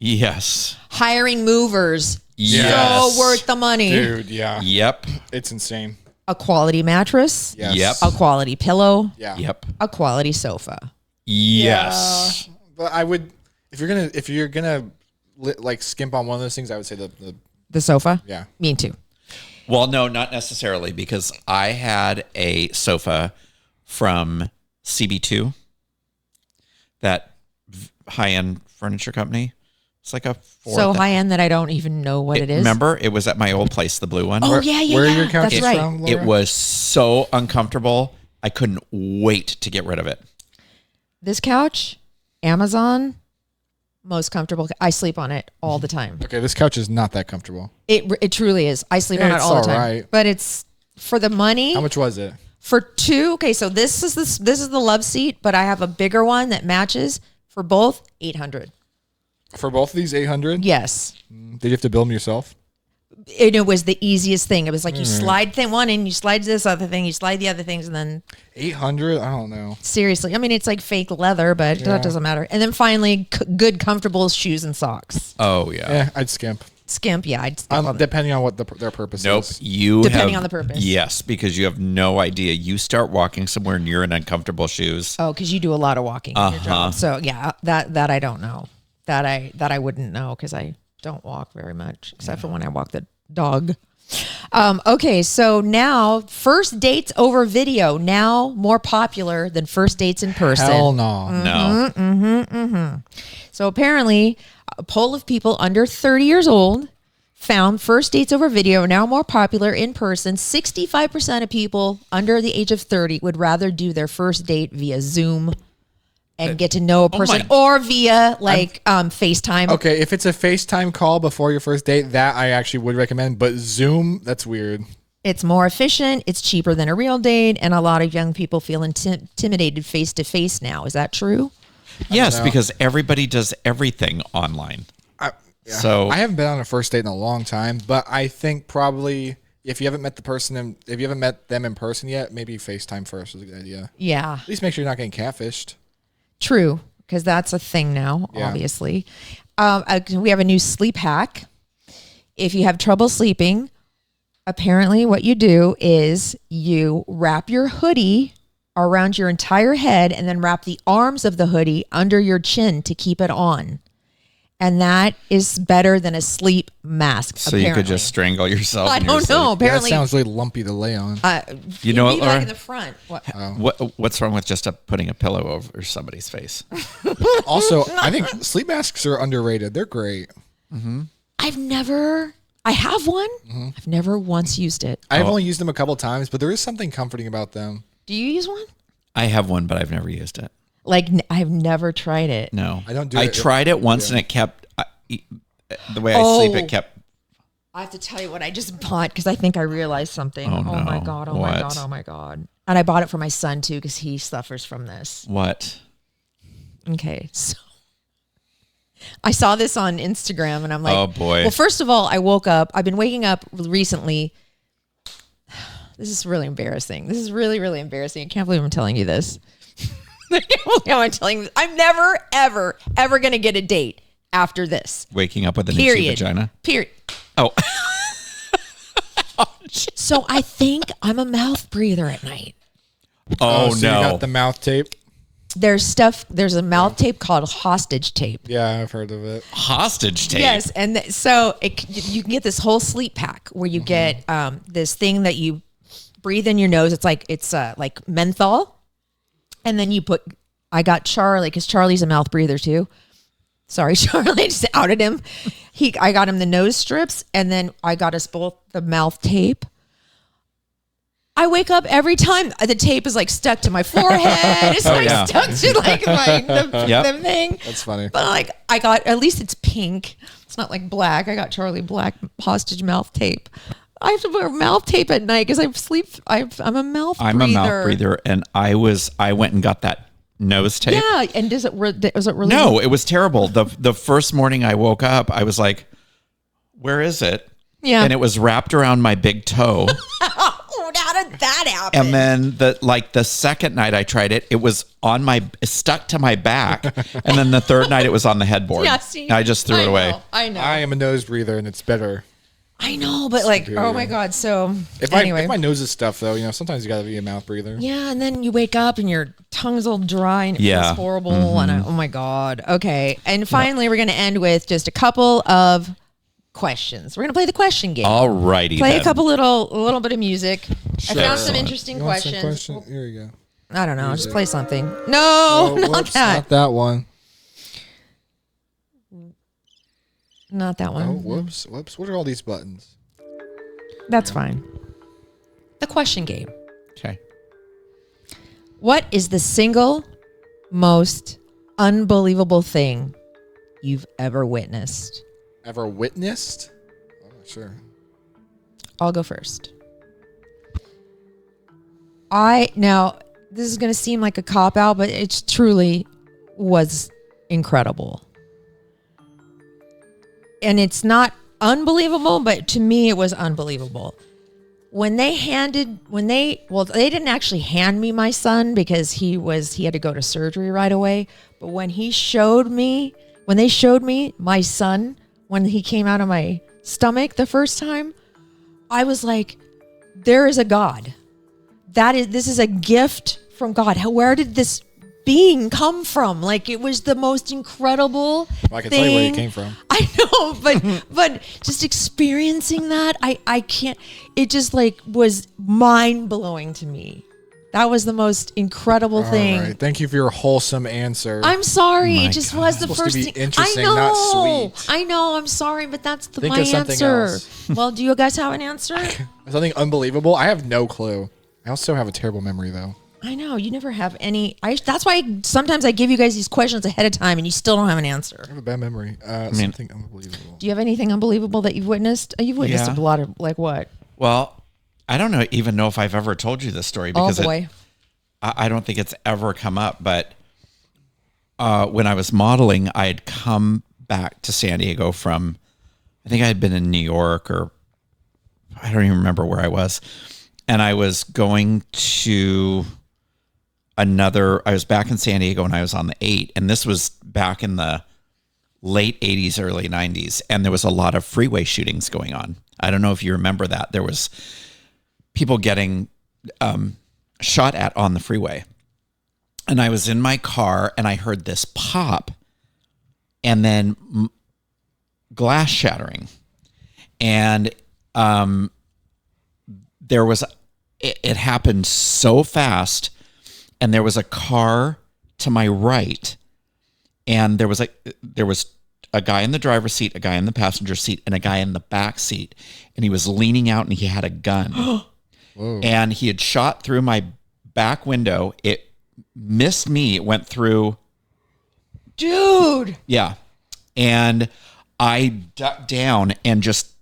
Yes. hiring movers, Yes. so worth the money. Dude, yeah. Yep. It's insane. A quality mattress, Yes. Yep. a quality pillow, Yeah. Yep. a quality sofa. Yes. But I would if you're gonna like skimp on one of those things, I would say the The sofa. yeah. Me too. Well, no, not necessarily, because I had a sofa from CB2, that high-end furniture company. It's like a So high end that I don't even know what it is. Remember, it was at my old place, the blue one. Oh yeah, yeah, where are yeah. your couches That's right. from? It Laura? was so uncomfortable. I couldn't wait to get rid of it. This couch, Amazon, most comfortable. I sleep on it all the time. Okay, this couch is not that comfortable. It truly is. I sleep on it It's all the time. alright. But it's for the money. How much was it? For two. Okay, so this is the love seat, but I have a bigger one that matches for both. $800. For both of these 800? Yes. Did you have to build them yourself? And it was the easiest thing. It was like you slide one and you slide this other thing, you slide the other things, and then 800. I don't know. Seriously, I mean it's like fake leather, but that doesn't matter. And then finally, good comfortable shoes and socks. Oh yeah. Yeah, I'd skimp. I'd skimp on depending on what their purpose is. Depending on the purpose. Yes, because you have no idea. You start walking somewhere and you're in uncomfortable shoes. Oh, because you do a lot of walking in your job. So yeah, that I don't know. That I wouldn't know because I don't walk very much, except for when I walk the dog. Okay, so now first dates over video now more popular than first dates in person. Hell no. No. So apparently, a poll of people under 30 years old found first dates over video are now more popular in person. 65% of people under the age of 30 would rather do their first date via Zoom and get to know a person or via FaceTime. Okay, if it's a FaceTime call before your first date, that I actually would recommend. But Zoom, that's weird. It's more efficient. It's cheaper than a real date. And a lot of young people feel intimidated face-to-face now. Is that true? Yes, because everybody does everything online. So I haven't been on a first date in a long time, but I think probably if you haven't met the person, if you haven't met them in person yet, maybe FaceTime first is a good idea. Yeah. At least make sure you're not getting catfished. True, because that's a thing now, obviously. We have a new sleep hack. If you have trouble sleeping, apparently what you do is you wrap your hoodie around your entire head and then wrap the arms of the hoodie under your chin to keep it on. And that is better than a sleep mask. So you could just strangle yourself. I don't know. Apparently, that sounds really lumpy to lay on. You know what, Laura? Like in the front. What's wrong with just putting a pillow over somebody's face? Also, I think sleep masks are underrated. They're great. Mm-hmm. I have one. Mm-hmm. I've never once used it. I've only used them a couple times, but there is something comforting about them. Do you use one? I have one, but I've never used it. I've never tried it. No, I don't do it. I tried it once and it kept the way I sleep. It kept. I have to tell you what I just bought because I think I realized something. Oh, no. My God. Oh my God. Oh my God. And I bought it for my son too because he suffers from this. What? Okay. So I saw this on Instagram and I'm like, oh boy. Well, first of all, I woke up. I've been waking up recently. This is really embarrassing. This is really, really embarrassing. I can't believe I'm telling you this. I'm telling you this. I'm never, ever, ever going to get a date after this. Waking up with an itchy vagina? Period. Oh. So I think I'm a mouth breather at night. Oh, so no. You got the mouth tape? There's a mouth tape called hostage tape. Yeah, I've heard of it. Hostage tape? Yes. And so you can get this whole sleep pack where you get this thing that you breathe in your nose. It's like menthol. And then I got Charlie because Charlie's a mouth breather too. Sorry, Charlie, I just outed him. I got him the nose strips and then I got us both the mouth tape. I wake up every time the tape is like stuck to my forehead. It's stuck to like the thing. That's funny. But at least it's pink. It's not like black. I got Charlie black hostage mouth tape. I have to wear mouth tape at night because I'm a mouth breather. I'm a mouth breather, and I went and got that nose tape. Yeah, and was it really? No, it was terrible. The first morning I woke up, I was like, "Where is it?" Yeah, and it was wrapped around my big toe. How did that happen? And then the second night I tried it, it was stuck to my back, and then the third night it was on the headboard. Yeah, see, I just threw it away. I know. I am a nose breather, and it's better. I know, but oh my God. So if anyway. if my nose is stuffed though, sometimes you gotta be a mouth breather. Yeah, and then you wake up and your tongue's all dry and it feels horrible. Mm-hmm. And oh my God. Okay. And finally, we're going to end with just a couple of questions. We're going to play the question game. All righty. Play a little bit of music. Sure. I found some interesting questions. Here you go. I don't know. Music. Just play something. No, not that. Not that one. Not that one. Oh, whoops. What are all these buttons? That's fine. The question game. Okay. What is the single most unbelievable thing you've ever witnessed? Ever witnessed? I'm not sure. I'll go first. Now, this is going to seem like a cop-out, but it truly was incredible. And it's not unbelievable, but to me it was unbelievable. They didn't actually hand me my son because he had to go to surgery right away. But when they showed me my son, when he came out of my stomach the first time, I was like, there is a God. This is a gift from God. Where did this being come from? Like, it was the most incredible I can tell you where it came from. I know, but just experiencing that, I can't, it just like was mind blowing to me. That was the most incredible thing. Right. Thank you for your wholesome answer. I'm sorry. It just was the first thing. thing. Interesting, I know. Not sweet. I know. I'm sorry, but that's Think my of something answer. else. Well, do you guys have an answer? Something unbelievable? I have no clue. I also have a terrible memory, though. I know. You never have any. That's why sometimes I give you guys these questions ahead of time and you still don't have an answer. I have a bad memory. Something unbelievable. Do you have anything unbelievable that you've witnessed? You've witnessed a lot of, like, what? Well, I don't even know if I've ever told you this story because I don't think it's ever come up. But when I was modeling, I had come back to San Diego from, I think I had been in New York, or I don't even remember where I was. And I was going to I was back in San Diego and I was on the 8. And this was back in the late 80s, early 90s. And there was a lot of freeway shootings going on. I don't know if you remember that. There was people getting shot at on the freeway. And I was in my car and I heard this pop and then glass shattering. And it happened so fast, and there was a car to my right, and there was a guy in the driver's seat, a guy in the passenger seat, and a guy in the back seat, and he was leaning out and he had a gun. And he had shot through my back window. It missed me. It went through. Dude. Yeah. And I ducked down and just,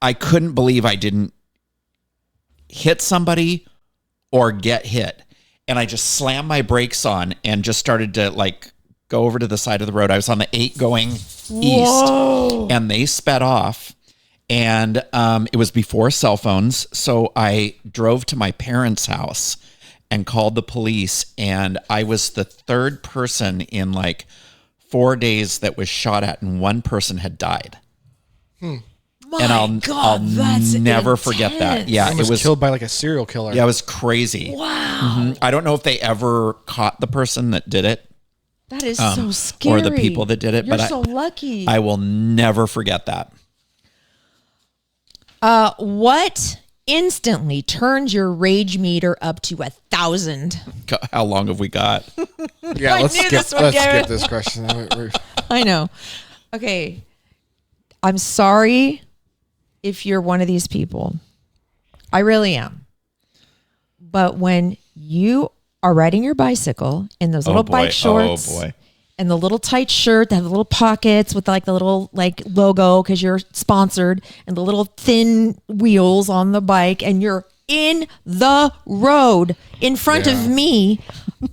I couldn't believe I didn't hit somebody or get hit. And I just slammed my brakes on and just started to like go over to the side of the road. I was on the 8 going east, and they sped off. And it was before cell phones. So I drove to my parents' house and called the police. And I was the third person in like 4 days that was shot at, and one person had died. And I'll never forget that. Yeah, it was killed by like a serial killer. Yeah, it was crazy. Wow. I don't know if they ever caught the person that did it. That is so scary. Or the people that did it. You're so lucky. I will never forget that. What instantly turns your rage meter up to 1,000? How long have we got? Yeah, let's skip this question. I know. Okay. I'm sorry if you're one of these people. I really am. But when you are riding your bicycle in those little bike shorts and the little tight shirt that have the little pockets with like the little like logo because you're sponsored, and the little thin wheels on the bike, and you're in the road in front of me,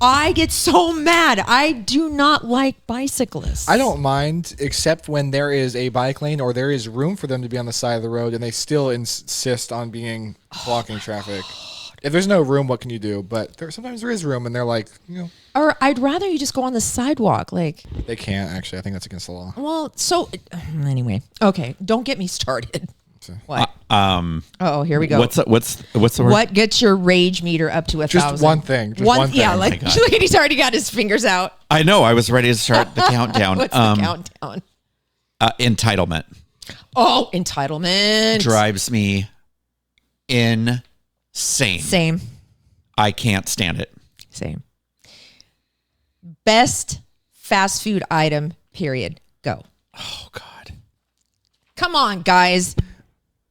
I get so mad. I do not like bicyclists. I don't mind, except when there is a bike lane or there is room for them to be on the side of the road and they still insist on being blocking traffic. If there's no room, what can you do? But sometimes there is room, and they're like, Or I'd rather you just go on the sidewalk. Like, they can't, actually. I think that's against the law. Well, so anyway, okay, don't get me started. What? Here we go. What's the word? What gets your rage meter up to 1,000? Just one thing. One thing. Yeah, like look at, he's already got his fingers out. I know. I was ready to start the countdown. What's the countdown? Entitlement. Oh, entitlement drives me insane. Same. I can't stand it. Same. Best fast food item, period. Go. Oh, God. Come on, guys.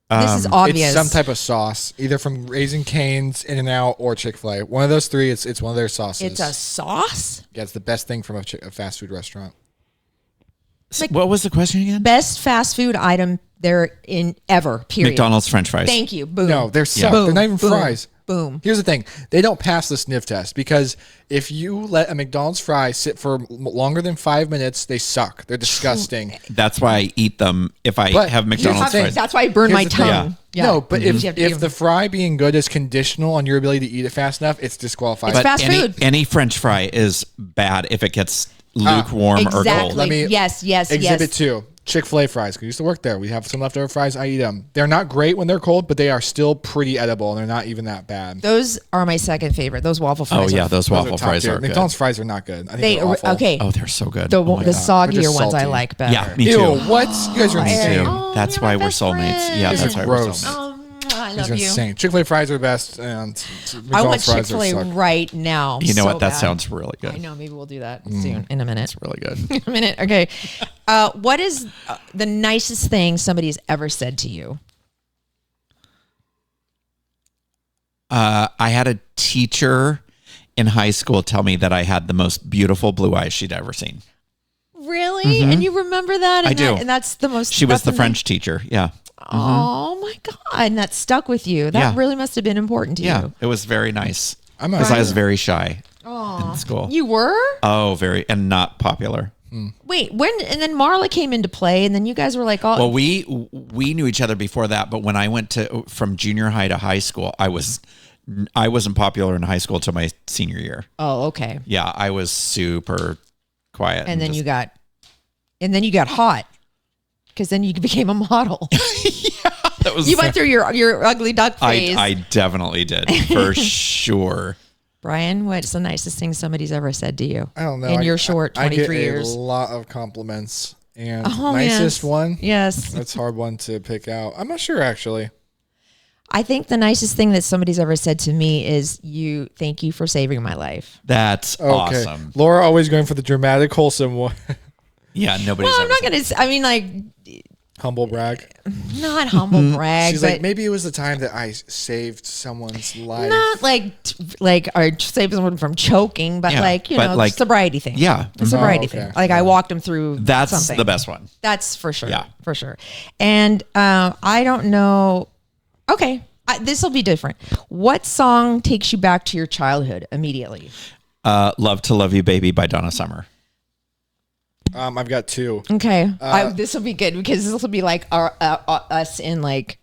This is obvious. It's some type of sauce, either from Raising Cane's, In-N-Out, or Chick-fil-A. One of those three, it's one of their sauces. It's a sauce? Yeah, it's the best thing from a fast food restaurant. Like, what was the question again? Best fast food item there in ever, period. McDonald's French fries. Thank you. Boom. No, they're suck. They're not even fries. Boom. Here's the thing. They don't pass the sniff test because if you let a McDonald's fry sit for longer than 5 minutes, they suck. They're disgusting. That's why I eat them if I have McDonald's fries. That's why I burn my tongue. Yeah. No, but if the fry being good is conditional on your ability to eat it fast enough, it's disqualified. It's fast food. Any French fry is bad if it gets lukewarm or cold. Let me Exhibit 2. Chick-fil-A fries. 'Cause I used to work there. We have some leftover fries. I eat them. They're not great when they're cold, but they are still pretty edible, and they're not even that bad. Those are my second favorite. Those waffle fries. Oh yeah, those waffle fries are good. McDonald's fries are not good. I think they're awful. Okay. Oh, they're so good. The They're soggier ones salty. I like better. Yeah, me Ew, too. what? You guys are Me insane. too. That's you're why my we're best soulmates. friend. Yeah, These that's are why we're gross. soulmates. I These love are you. insane. Chick-fil-A fries are the best, and I want McDonald's fries Chick-fil-A suck. right now. You know so what? That bad. sounds really good. I know. Maybe we'll do that soon. In a minute. It's really good. In a minute. Okay. What is the nicest thing somebody's ever said to you? I had a teacher in high school tell me that I had the most beautiful blue eyes she'd ever seen. Really? And you remember that? And I do. And that's the most. She was the French teacher. Yeah. Oh my God. And that stuck with you. That Yeah. really must have been important to Yeah. you. It was very nice. I'm not Because I was sure. very shy in school. You were? Oh, very, and not popular. Wait, and then Marla came into play, and then you guys were like, all. Well, we knew each other before that, but when I went from junior high to high school, I wasn't popular in high school till my senior year. Oh, okay. Yeah, I was super quiet. And then you got hot, because then you became a model. that was You went through your ugly duck phase. I definitely did for sure. Brian, what's the nicest thing somebody's ever said to you? I don't know. In your short 23 I get years. a lot of compliments, and Oh, nicest yes. one. Yes. That's a hard one to pick out. I'm not sure actually. I think the nicest thing that somebody's ever said to me is thank you for saving my life. That's Okay. awesome. Laura always going for the dramatic, wholesome one. Yeah, nobody's Well, I'm ever not said- going to, I mean, like, Humble brag. not humble brag, She's but like, maybe it was the time that I saved someone's life. not like or save someone from choking, but Yeah, like, you but know, like- sobriety thing. Yeah. The sobriety okay. thing. Like I walked him through That's something. the best one. That's for sure. Yeah. For sure. And I don't know. Okay. This will be different. What song takes you back to your childhood immediately? Love to Love You Baby by Donna Summer. I've got two. Okay. This will be good because this will be like us in like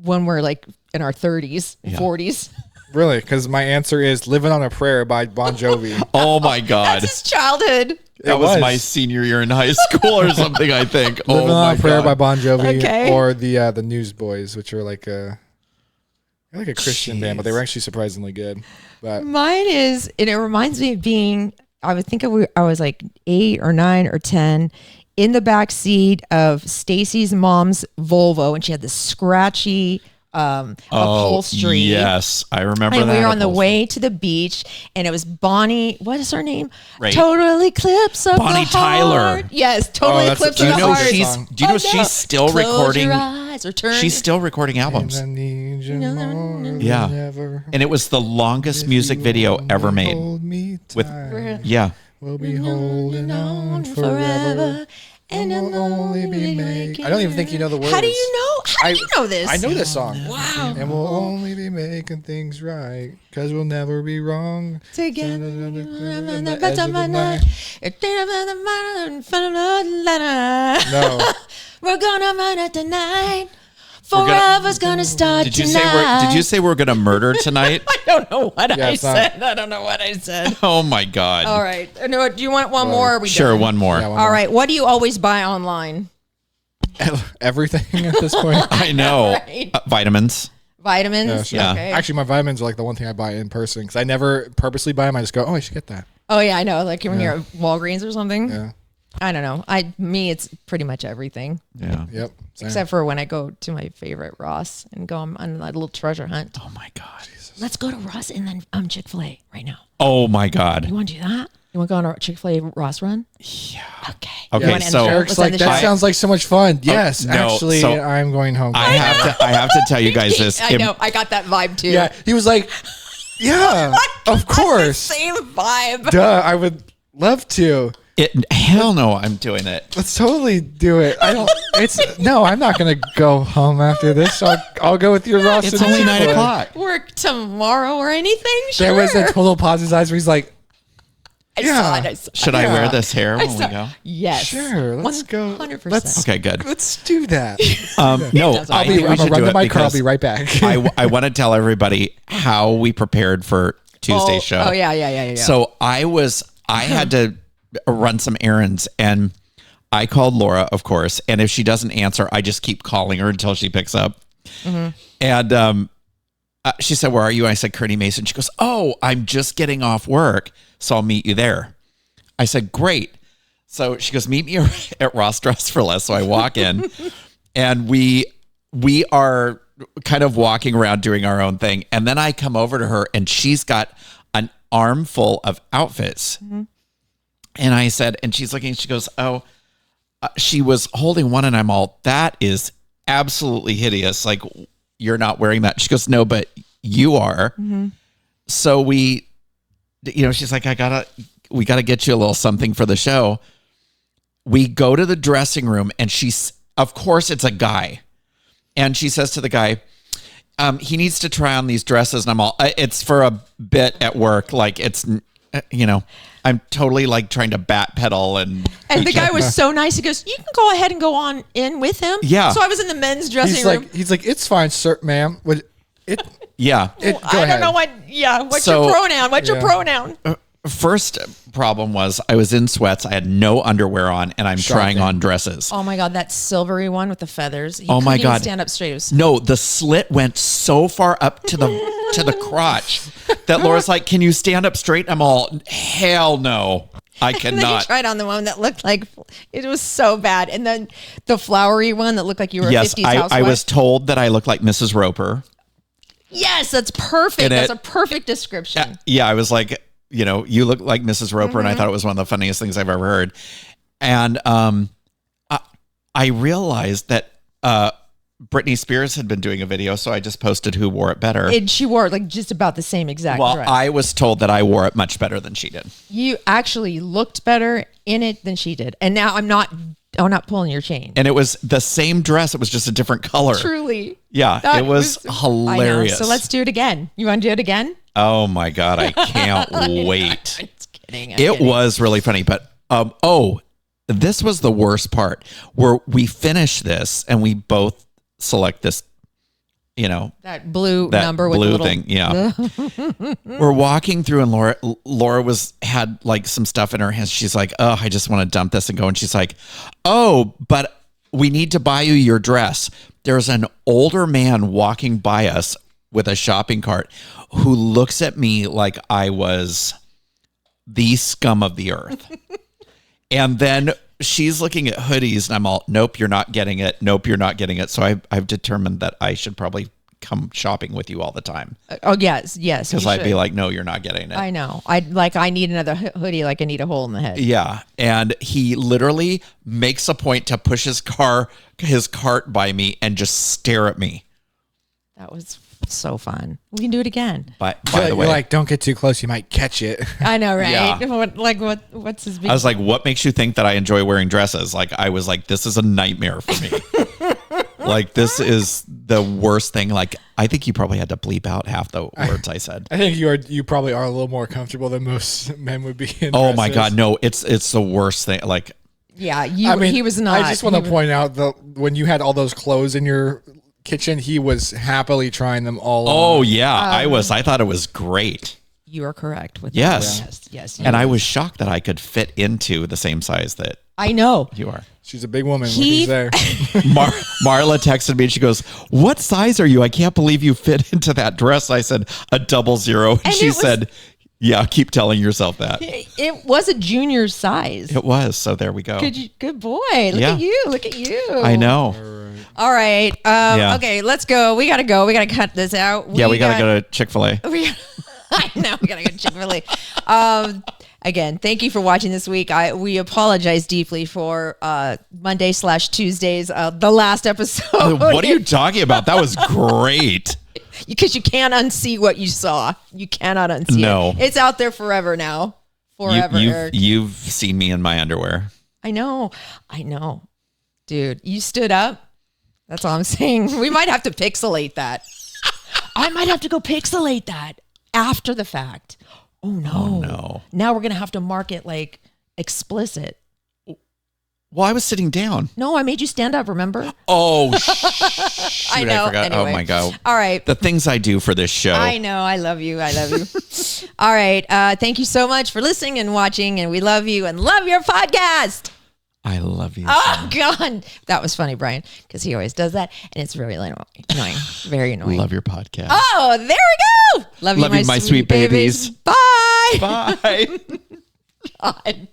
when we're like in our 30s, 40s. Really? Because my answer is Living on a Prayer by Bon Jovi. Oh my God. That's his childhood. That It was was. my senior year in high school or something, I think. Living Oh on my a Prayer God. by Bon Jovi. Okay. Or the Newsboys, which are like a Christian band, but they were actually surprisingly good. But Mine is, and it reminds me of being, I was like 8 or 9 or 10 in the back seat of Stacy's mom's Volvo, and she had this scratchy upholstery. Yes, I remember And that. we were on the upholstery. way to the beach, and it was Bonnie. What is her name? Right. Total Eclipse of Bonnie the Tyler. Heart. Yes, Total that's- Eclipse Do you of the know Heart. she's- she's? Do you know she's still Close recording? Your eyes or turn. She's still recording albums, I need you more than Yeah. ever. and it was the longest music You video only ever made. hold me With tight. yeah, We'll be holding on forever. And we'll only be making. I don't even think you know the words. How do you know? How do you know this? I know this song. Wow. And we'll only be making things right, because we'll never be wrong. Together. In the edge of the night. No. We're gonna run it tonight. Forever's gonna start did you tonight. say we're gonna murder tonight? I don't know what Yeah, I it's not- said. I don't know what I said. Oh my God. All right. No, do you want one more? Or are we Sure, done? one more. Yeah, one All more. right. What do you always buy online? Everything at this point. I know. Right. Vitamins. Vitamins. Yeah, sure. Yeah. Okay. Actually, my vitamins are like the one thing I buy in person, because I never purposely buy them. I just go, oh, I should get that. Oh yeah, I know. Like when you're at Walgreens or something. Yeah. I don't know. It's pretty much everything. Yeah. Yep. Same. Except for when I go to my favorite Ross and go on a little treasure hunt. Oh my God. Let's go to Ross and then Chick-fil-A right now. Oh my God. You want to do that? You want to go on a Chick-fil-A Ross run? Yeah. Okay. Okay, You wanna end so- the show? Eric's Let's like, end the that show. sounds like so much fun. Yes, no, actually, so- I'm going home. I have to tell you guys this. I know. I got that vibe too. Yeah, he was like, yeah, of course. Same vibe. Duh, I would love to. Hell no, I'm doing it. Let's totally do it. I'm not going to go home after this. I'll go with your Ross. It's only 9 o'clock. Work tomorrow or anything? Sure. There was a total pause in his eyes where he's like, I saw Should I wear this hair when we go? Yes. Sure, let's go. 100%. Okay, good. Let's do that. No, I'm going to run to my car. I'll be right back. I want to tell everybody how we prepared for Tuesday's show. Oh, yeah. So I had to run some errands, and I called Laura, of course. And if she doesn't answer, I just keep calling her until she picks up. Mm-hmm. And she said, "Where are you?" I said, "Kearny Mason." She goes, "Oh, I'm just getting off work, so I'll meet you there." I said, "Great." So she goes, "Meet me at Ross Dress for Less." So I walk in, and we are kind of walking around doing our own thing. And then I come over to her, and she's got an armful of outfits. Mm-hmm. And I said, and she's looking, she goes, "Oh," she was holding one, and I'm all, "That is absolutely hideous. Like, you're not wearing that." She goes, "No, but you are." Mm-hmm. So she's like, we gotta get you a little something for the show. We go to the dressing room, and of course it's a guy. And she says to the guy, he needs to try on these dresses. And I'm all, it's for a bit at work. Like, it's, I'm totally like trying to backpedal. And the guy was so nice. He goes, "You can go ahead and go on in with him." Yeah. So I was in the men's dressing room. He's like, "It's fine, sir, ma'am." Yeah. I don't know what's your pronoun? What's your pronoun? First problem was I was in sweats. I had no underwear on, and I'm trying on dresses. Oh my God, that silvery one with the feathers. He oh my couldn't even God, stand up straight. No, the slit went so far up to the crotch that Laura's like, "Can you stand up straight?" I'm all, "Hell no, I cannot." And then you tried on the one that looked like it was so bad, and then the flowery one that looked like you were a 50s housewife. I was told that I looked like Mrs. Roper. Yes, that's perfect. That's a perfect description. Yeah, I was like, you look like Mrs. Roper, and I thought it was one of the funniest things I've ever heard. And I realized that Britney Spears had been doing a video, so I just posted who wore it better. She wore it like just about the same exact dress. I was told that I wore it much better than she did. You actually looked better in it than she did. And now I'm not pulling your chain. And it was the same dress. It was just a different color. Truly. Yeah, it was hilarious. So let's do it again. You want to do it again? Oh my God, I can't wait. I'm just kidding. It was really funny, but this was the worst part where we finish this and we both select this, that blue number with the little thing. Yeah. We're walking through, and Laura had like some stuff in her hands. She's like, "Oh, I just want to dump this and go." And she's like, "Oh, but we need to buy you your dress." There's an older man walking by us with a shopping cart who looks at me like I was the scum of the earth. And then she's looking at hoodies, and I'm all, "Nope, you're not getting it. Nope, you're not getting it." So I've determined that I should probably come shopping with you all the time. Oh, yes. Because I'd be like, "No, you're not getting it." I know. I need another hoodie like I need a hole in the head. Yeah. And he literally makes a point to push his cart by me and just stare at me. That was so fun. We can do it again. By the way, you're like, "Don't get too close. You might catch it." I know, right? Yeah. What's his big... I was like, "What makes you think that I enjoy wearing dresses?" Like, I was like, "This is a nightmare for me." Like, this is the worst thing. Like, I think you probably had to bleep out half the words I said. I think you probably are a little more comfortable than most men would be in Oh my God, no, it's the worst thing. Like, yeah, he was not. I just want to point out when you had all those clothes in your kitchen, he was happily trying them all on. Oh yeah, I thought it was great. You are correct with yes. That. Yes. And I was shocked that I could fit into the same size that I know you are. She's a big woman. He's there. Marla texted me and she goes, "What size are you? I can't believe you fit into that dress." I said, "A 00." And she said, "Yeah, keep telling yourself that." It was a junior size. It was. So there we go. Good boy. Look at you. I know. All right. Okay, let's go. We got to go. We got to cut this out. We got to go to Chick-fil-A. I know. We got to go to Chick-fil-A. Again, thank you for watching this week. We apologize deeply for Monday/Tuesdays, the last episode. What are you talking about? That was great. Because you can't unsee what you saw. You cannot unsee it. It's out there forever now. forever, Eric. You've seen me in my underwear. I know. Dude, you stood up. That's all I'm saying. We might have to pixelate that. I might have to go pixelate that after the fact. Oh, no. Now we're going to have to mark it like explicit. Well, I was sitting down. No, I made you stand up, remember? Oh, shoot, I know. I forgot. Anyway. Oh, my God. All right. The things I do for this show. I know. I love you. All right. Thank you so much for listening and watching, and we love you and love your podcast. I love you. Oh, God. That was funny, Brian, because he always does that, and it's very annoying. Very annoying. Love your podcast. Oh, there we go. Love you, my sweet babies. Bye. Bye. God.